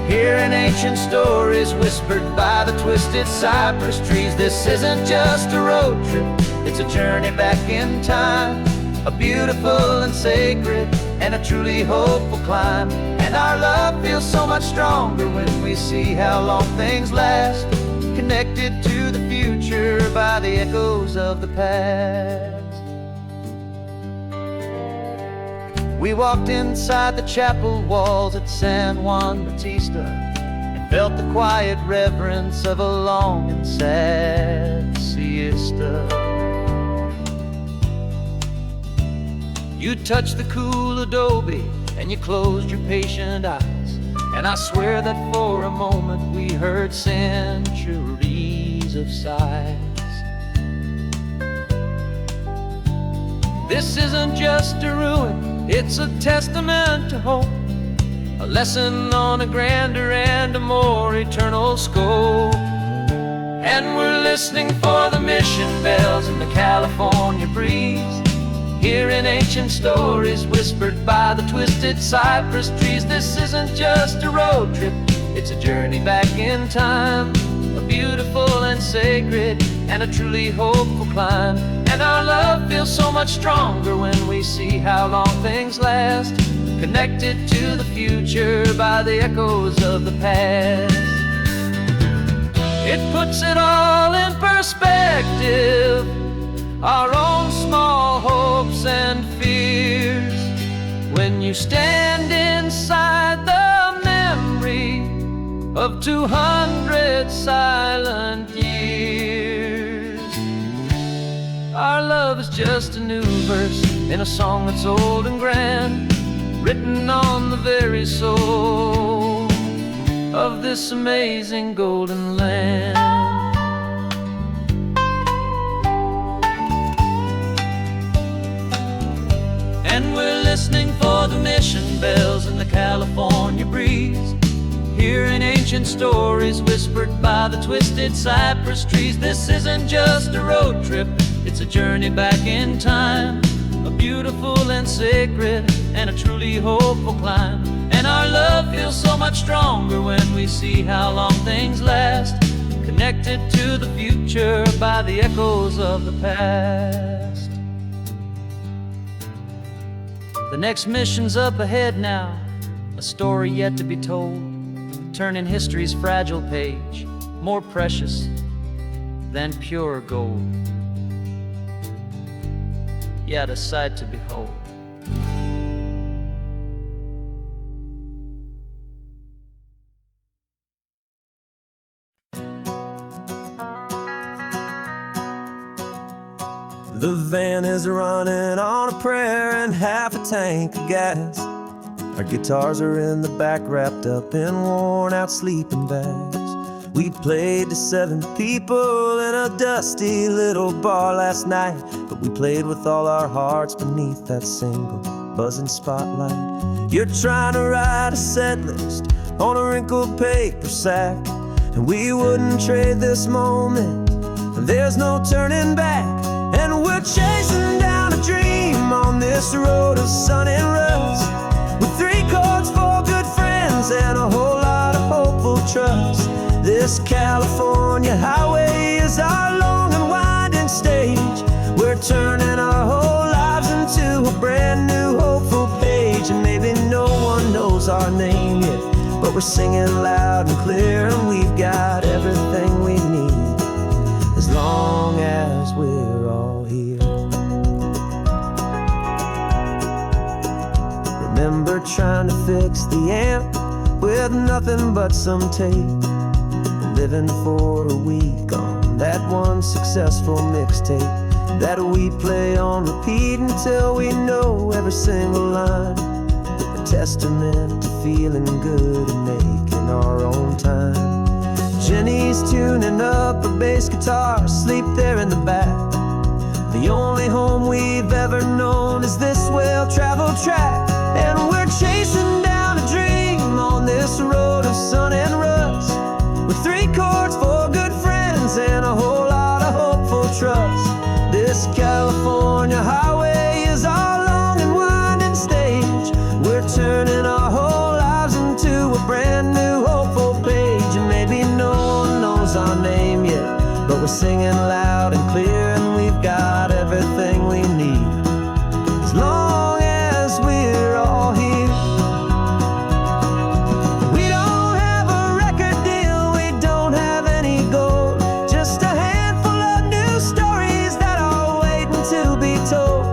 hearing ancient stories whispered by the twisted cypress trees. This isn't just a road trip, it's a journey back in time, a beautiful and sacred and a truly hopeful climb. And our love feels so much stronger when we see how long things last, connected to the future by the echoes of the past. We walked inside the chapel walls at San Juan Bautista and felt the quiet reverence of a long and sad siesta. You touched the cool adobe and you closed your patient eyes, and I swear that for a moment we heard centuries of sighs. This isn't just a ruin, it's a testament to hope, a lesson on a grander and a more eternal scope. And we're listening for the mission bells in the California breeze, hearing ancient stories whispered by the twisted cypress trees. This isn't just a road trip, it's a journey back in time, a beautiful and sacred and a truly hopeful climb. And our love feels so much stronger when we see how long things last, connected to the future by the echoes of the past. It puts it all in perspective, our own small hopes and fears, when you stand inside the memory of 200 silent years. Our love is just a new verse in a song that's old and grand, written on the very soul of this amazing golden land. And we're listening for the mission bells in the California breeze, hearing ancient stories whispered by the twisted cypress trees. This isn't just a road trip, it's a journey back in time, a beautiful and sacred and a truly hopeful climb. And our love feels so much stronger when we see how long things last, connected to the future by the echoes of the past. The next mission's up ahead now, a story yet to be told, turning history's fragile page more precious than pure gold. Yet a sight to behold. The van is running on a prayer and half a tank of gas. Our guitars are in the back, wrapped up in worn-out sleeping bags. We played to 7 people in a dusty little bar last night, but we played with all our hearts beneath that single buzzing spotlight. You're trying to write a set list on a wrinkled paper sack, and we wouldn't trade this moment. There's no turning back, and we're chasing down a dream on this road of sun and rust, with 3 chords, 4 good friends, and a whole lot of hopeful trust. This California highway is our long and winding stage. We're turning our whole lives into a brand new hopeful page. And maybe no one knows our name yet, but we're singing loud and clear, and we've got everything we need as long as we're all here. Remember trying to fix the amp with nothing but some tape, living for a week on that one successful mixtape. that we play on repeat until we know every single line. A testament to feeling good and making our own time. Jenny's tuning up her bass guitar, asleep there in the back. The only home we've ever known is this well-traveled track. And we're chasing down a dream on this road of sun and rust, with 3 chords, 4 good friends, and a whole lot of hopeful trust. This California highway is our long and winding stage. We're turning our whole lives into a brand new hopeful page. And maybe no one knows our name yet, but we're singing loud and clear, and we've got everything we need, as long as we're all here. We don't have a record deal, we don't have any gold, just a handful of new stories that are waiting to be told.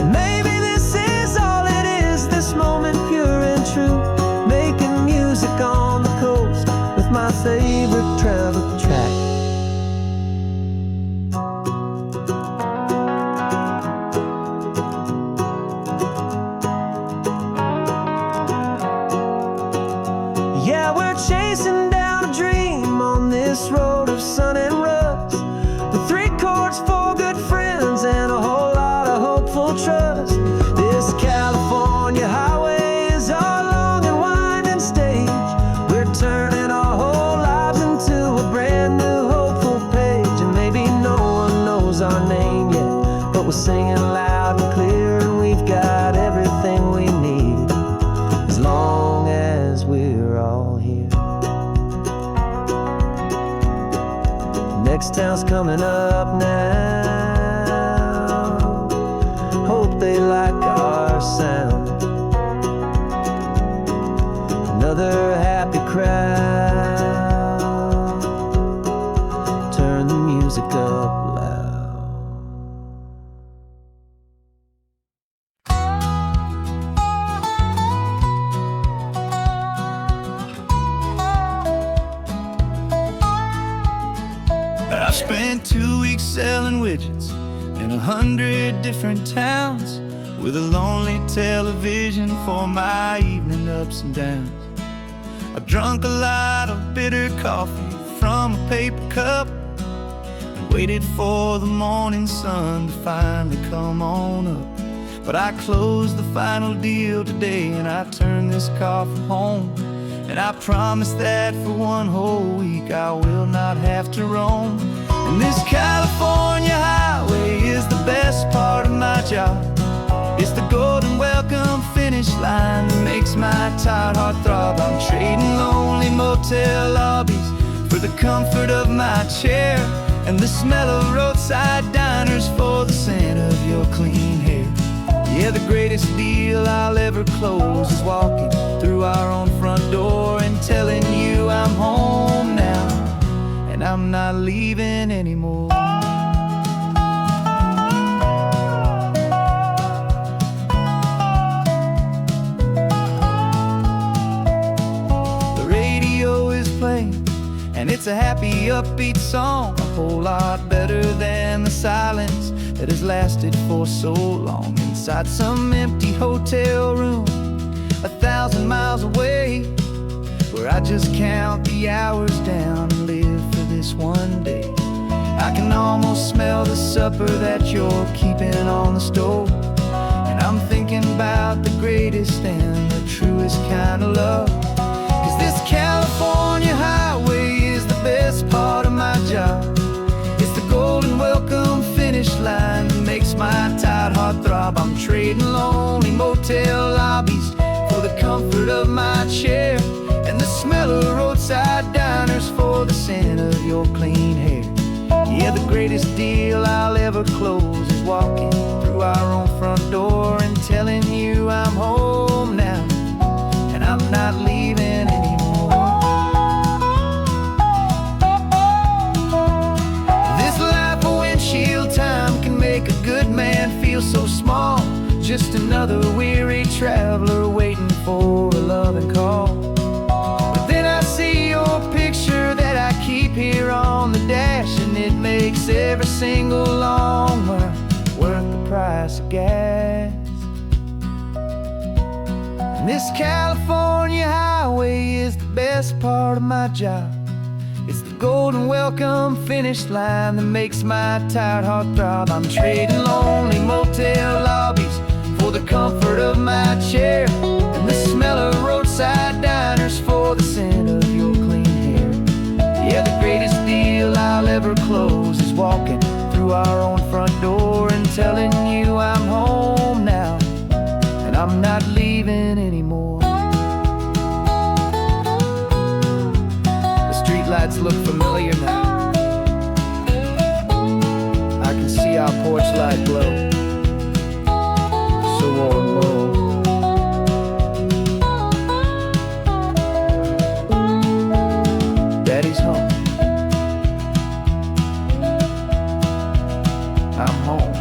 And maybe this is all it is, this moment pure and true, making music on the coast with my favorite travel track. Yeah, we're chasing down a dream on this road of sun and rust, with 3 chords, 4 good friends, and a whole lot of hopeful trust. This California highway is our long and winding stage. We're turning our whole lives into a brand new hopeful page. And maybe no one knows our name yet, but we're singing loud and clear, and we've got everything we need, as long as we're all here. Next town's coming up now, hope they like our sound. Another happy crowd, turn the music up loud. I spent 2 weeks selling widgets in 100 different towns, with a lonely television for my evening ups and downs. I drunk a lot of bitter coffee from a paper cup, and waited for the morning sun to finally come on up. But I closed the final deal today, and I turned this car from home. And I promise that for 1 whole week I will not have to roam. And this California highway is the best part of my job. It's the golden welcome finish line that makes my tired heart throb. I'm trading lonely motel lobbies for the comfort of my chair, and the smell of roadside diners for the scent of your clean hair. Yeah, the greatest deal I'll ever close is walking through our own front door and telling you I'm home now, and I'm not leaving anymore. The radio is playing, and it's a happy, upbeat song, a whole lot better than the silence that has lasted for so long. Inside some empty hotel room 1,000 miles away, where I just count the hours down and live for this one day. I can almost smell the supper that you're keeping on the stove, and I'm thinking about the greatest and the truest kind of love. 'Cause this California highway is the best part of my job. It's the golden welcome finish line that makes my tired heart throb. I'm trading lonely motel lobbies for the comfort of my chair, and the smell of roadside diners for the scent of your clean hair. Yeah, the greatest deal I'll ever close is walking through our own front door and telling you I'm home now, and I'm not leaving anymore. This life of windshield time can make a good man feel so small, just another weary traveler waiting for a loving call. But then I see your picture that I keep here on the dash, and it makes every single long This California highway is the best part of my job. It's the golden welcome finish line that makes my tired heart throb. I'm trading lonely motel lobbies for the comfort of my chair, and the smell of roadside diners for the scent of your clean hair. Yeah, the greatest deal I'll ever close is walking through our own front door and telling you I'm home now, and I'm not leaving anymore. The streetlights look familiar now. I can see our porch light glow, so warm, oh. Daddy's home. I'm home.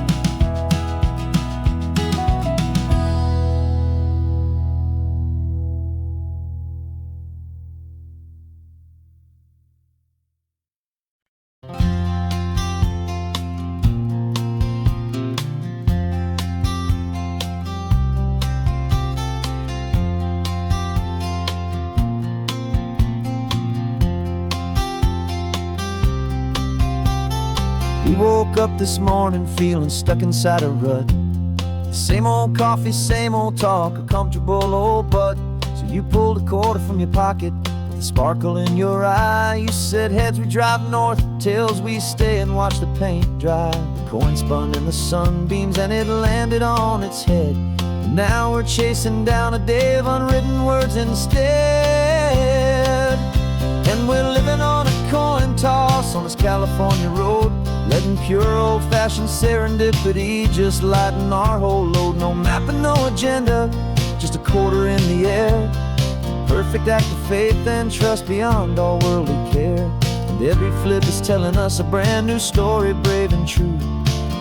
We woke up this morning feeling stuck inside a rut. Same old coffee, same old talk, a comfortable old butt. So you pulled a quarter from your pocket with a sparkle in your eye. You said heads we drive north, tails we stay and watch the paint dry. The coin spun in the sunbeams and it landed on its head. And now we're chasing down a day of unwritten words instead. And we're living on a coin toss on this California road, letting pure old-fashioned serendipity just lighten our whole load. No map and no agenda, just a quarter in the air. Perfect act of faith and trust beyond all worldly care. And every flip is telling us a brand new story, brave and true.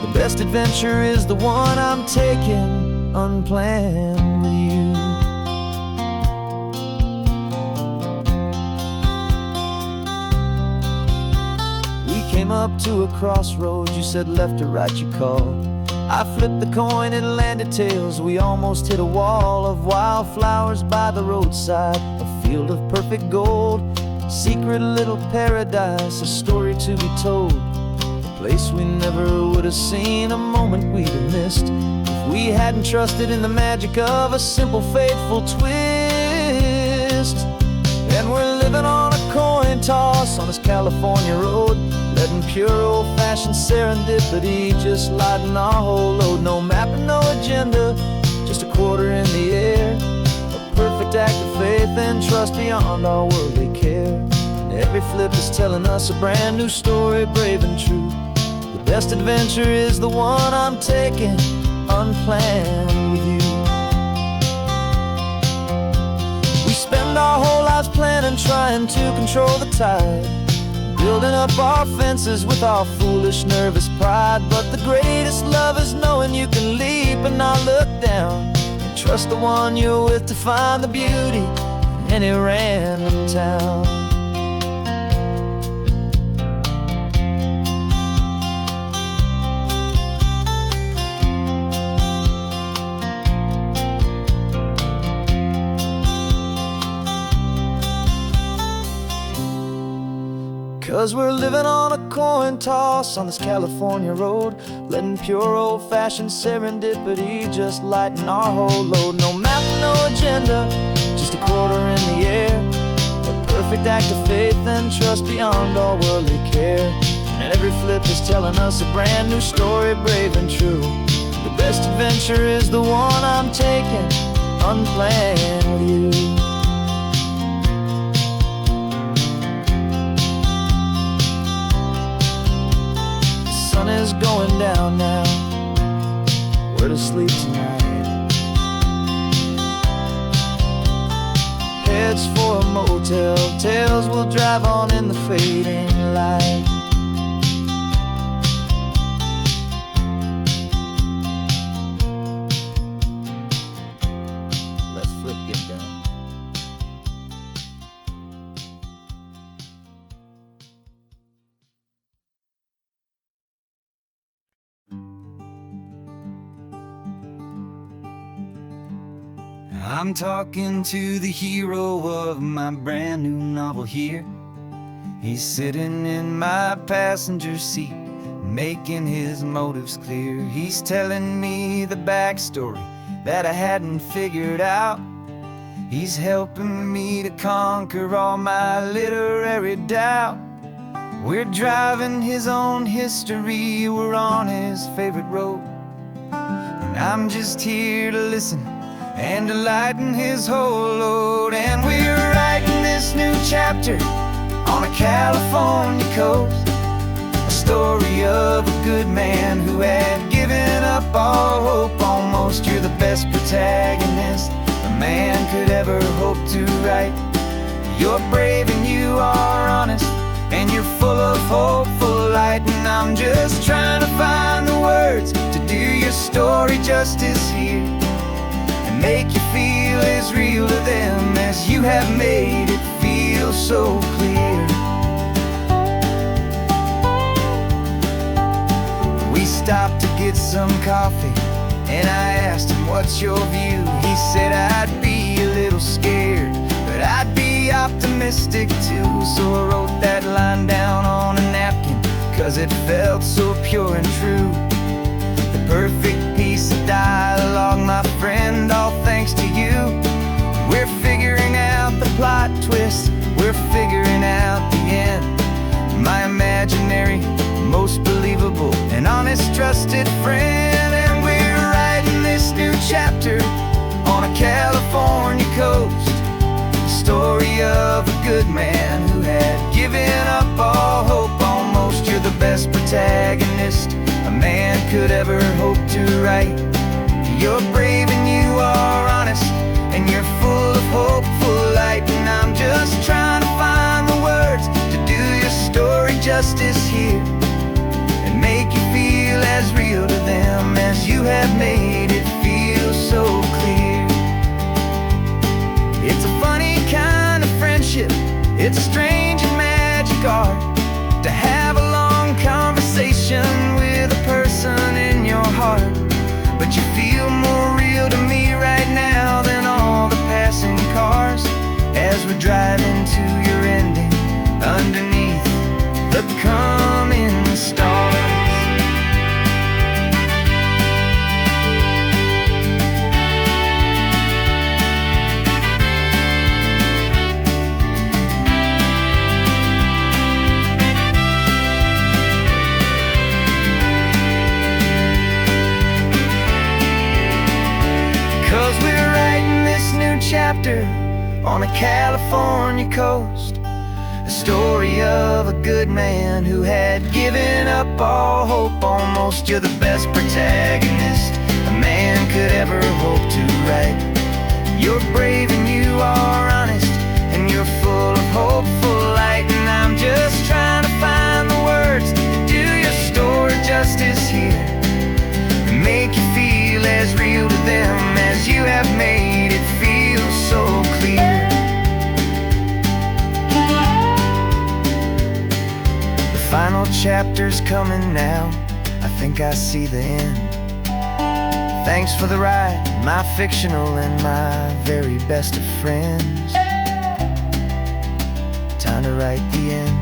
The best adventure is the one I'm taking unplanned with you. Came up to a crossroads, you said left or right, you called. I flipped the coin, it landed tails. We almost hit a wall of wildflowers by the roadside, a field of perfect gold, secret little paradise, a story to be told. A place we never would have seen, a moment we'd have missed if we hadn't trusted in the magic of a simple, faithful twist. And we're living on a coin toss on this California road, letting pure old-fashioned serendipity just lighten our whole load. No map and no agenda, just a quarter in the air. A perfect act of faith and trust beyond all worldly care. And every flip is telling us a brand new story, brave and true. The best adventure is the one I'm taking unplanned with you. We spend our whole lives planning, trying to control the tide, building up our fences with our foolish, nervous pride. But the greatest love is knowing you can leap and not look down, and trust the one you're with to find the beauty in any random town. 'Cause we're living on a coin toss on this California road, letting pure old-fashioned serendipity just lighten our whole load. No map, no agenda, just a quarter in the air. A perfect act of faith and trust beyond all worldly care. And every flip is telling us a brand new story, brave and true. The best adventure is the one I'm taking unplanned with you. Is going down now, we're to sleep tonight. Heads for a motel, tails will drive on in the fading light. Let's flip get down. I'm talking to the hero of my brand new novel here. He's sitting in my passenger seat, making his motives clear. He's telling me the backstory that I hadn't figured out. He's helping me to conquer all my literary doubt. We're driving his own history, we're on his favorite road, and I'm just here to listen and to lighten his whole load. And we're writing this new chapter on a California coast, a story of a good man who had given up all hope almost. You're the best protagonist a man could ever hope to write. You're brave and you are honest, and you're full of hopeful light. And I'm just trying to find the words to do your story justice here, and make you feel as real to them as you have made it feel so clear. We stopped to get some coffee, and I asked him, what's your view? He said, I'd be a little scared, but I'd be optimistic too. So I wrote that line down on a napkin, 'cause it felt so pure and true. The perfect piece of dialogue, my friend, all thanks to you. We're figuring out the plot twist, we're figuring out the end. My imaginary, most believable and honest trusted friend. And we're writing this new chapter on a California coast, the story of a good man who had given up all hope almost. You're the best protagonist a man could ever hope to write. You're brave and you are honest, and you're full of hopeful light. And I'm just trying to find the words to do your story justice here, and make you feel as real to them as you have made it feel so clear. It's a funny kind of friendship, it's a strange and magic art to have a long conversation with a person in your heart. But you feel more real to me right now than all the passing cars, as we're driving to your ending underneath the coming stars. Chapter on a California coast, a story of a good man who had given up all hope almost. You're the best protagonist a man could ever hope to write. You're brave and you are honest, and you're full of hopeful light. And I'm just trying to find the words to do your story justice here, and make you feel as real to them as you have made it feel so clear. The final chapter's coming now, I think I see the end. Thanks for the ride, my fictional and my very best of friends. Time to write the end.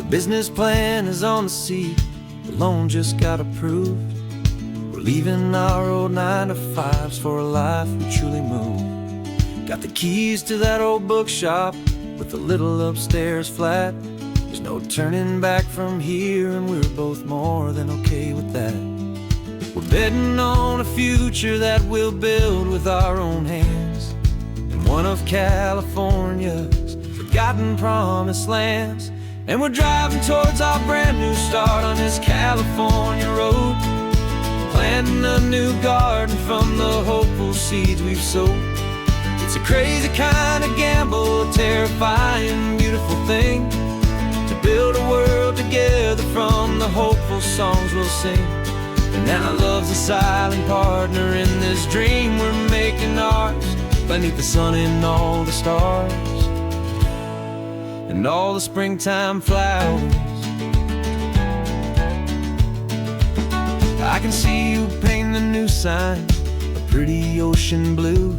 Business plan is on the seat, the loan just got approved. We're leaving our old 9-to-5s for a life we truly move. Got the keys to that old bookshop with the little upstairs flat. There's no turning back from here, and we're both more than okay with that. We're betting on a future that we'll build with our own hands, in one of California's forgotten promised lands. And we're driving towards our brand new start on this California road, planting a new garden from the hopeful seeds we've sowed. It's a crazy kind of gamble, a terrifying, beautiful thing, to build a world together from the hopeful songs we'll sing. And now love's a silent partner in this dream we're making ours, beneath the sun and all the stars and all the springtime flowers. I can see you painting a new sign, a pretty ocean blue,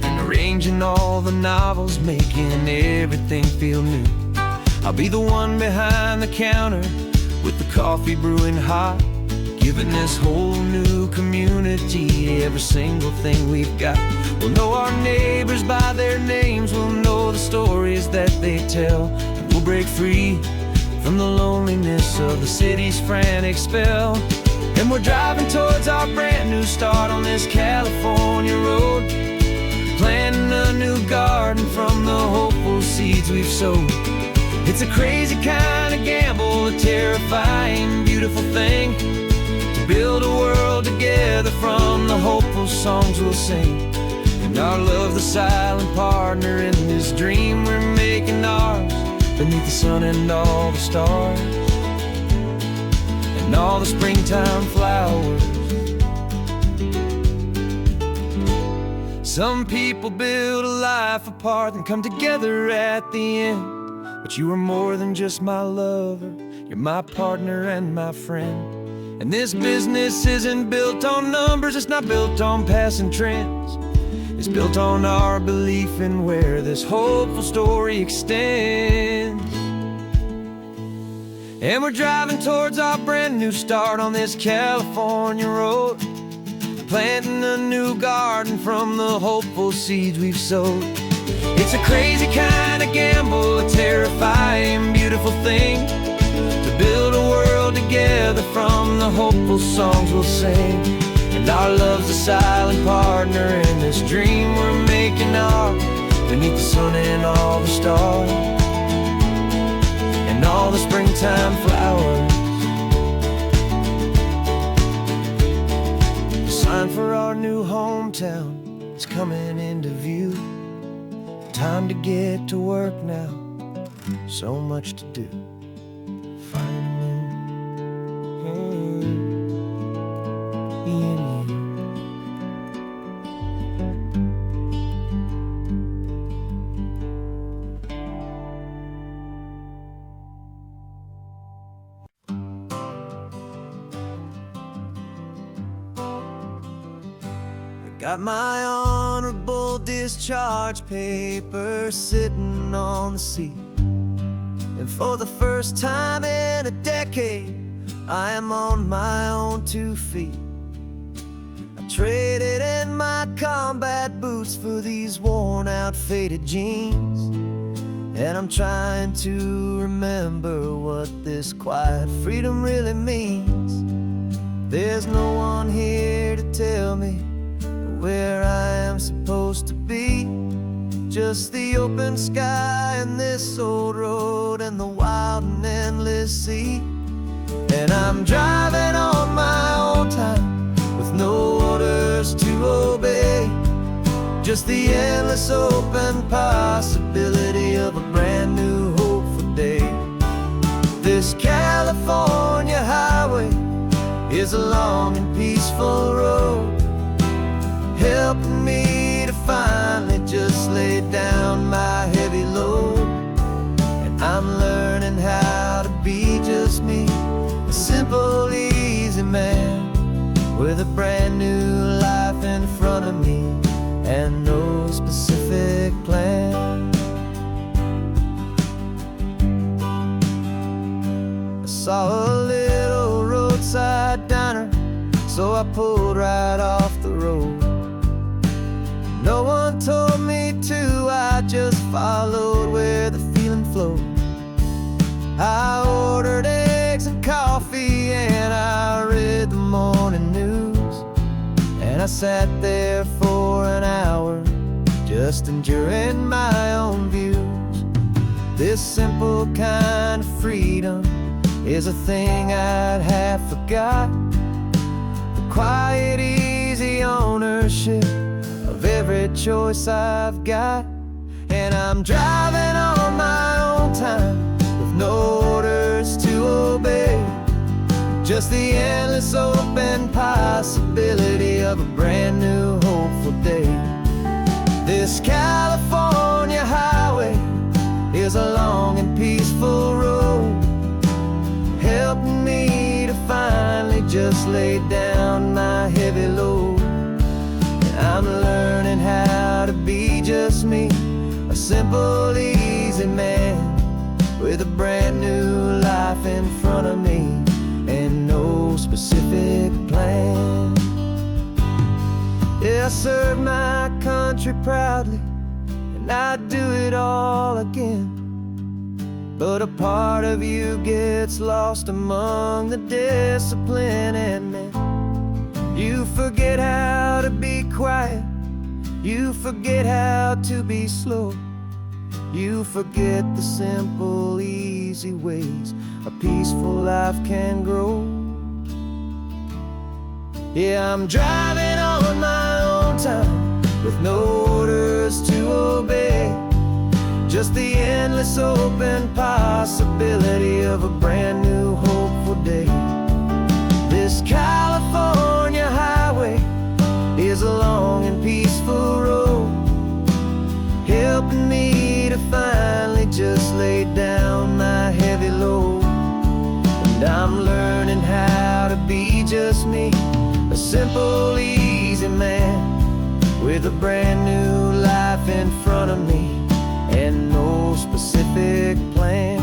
and arranging all the novels, making everything feel new. I'll be the one behind the counter with the coffee brewing hot, giving this whole new community every single thing we've got. We'll know our neighbors by their names, we'll know the stories that they tell, and we'll break free from the loneliness of the city's frantic spell. And we're driving towards our brand new start on this California road, planting a new garden from the hopeful seeds we've sowed. It's a crazy kind of gamble, a terrifying, beautiful thing, to build a world together from the hopeful songs we'll sing. And our love, the silent partner in this dream we're making ours, beneath the sun and all the stars and all the springtime flowers. Some people build a life apart and come together at the end, but you are more than just my lover, you're my partner and my friend. And this business isn't built on numbers, it's not built on passing trends, it's built on our belief in where this hopeful story extends. And we're driving towards our brand new start on this California road, planting a new garden from the hopeful seeds we've sowed. It's a crazy kind of gamble, a terrifying, beautiful thing, to build a world together from the hopeful songs we'll sing. And our love's a silent partner in this dream we're making ours, beneath the sun and all the stars and all the springtime flowers. The sign for our new hometown is coming into view. Time to get to work now, so much to do. Finding me and you. Got my honorable discharge paper sitting on the seat, and for the first time in a decade, I am on my own 2 feet. I traded in my combat boots for these worn out, faded jeans, and I'm trying to remember what this quiet freedom really means. There's no one here to tell me where I am supposed to be, just the open sky and this old road and the wild and endless sea. And I'm driving on my own time with no orders to obey, just the endless open possibility of a brand new hopeful day. This California highway is a long and peaceful road, helping me to finally just lay down my heavy load. And I'm learning how to be just me, a simple, easy man with a brand new life in front of me and no specific plan. I saw a little roadside diner, so I pulled right off the road. No one told me to, I just followed where the feeling flowed. I ordered eggs and coffee and I read the morning news, and I sat there for an hour just enduring my own views. This simple kind of freedom is a thing I'd have forgot, the quiet, easy ownership of every choice I've got. And I'm driving on my own time with no orders to obey, just the endless open possibility of a brand new hopeful day. This California highway is a long and peaceful road, helping me to finally just lay down my heavy load. I'm learning how to be just me, a simple, easy man with a brand new life in front of me and no specific plan. Yeah, I serve my country proudly and I'd do it all again, but a part of you gets lost among the discipline and men. You forget how to be quiet, you forget how to be slow, you forget the simple, easy ways a peaceful life can grow. Yeah, I'm driving on my own time with no orders to obey, just the endless open possibility of a brand new hopeful day. This California highway is a long and peaceful road, helping me to finally just lay down my heavy load. And I'm learning how to be just me, a simple, easy man with a brand new life in front of me and no specific plan.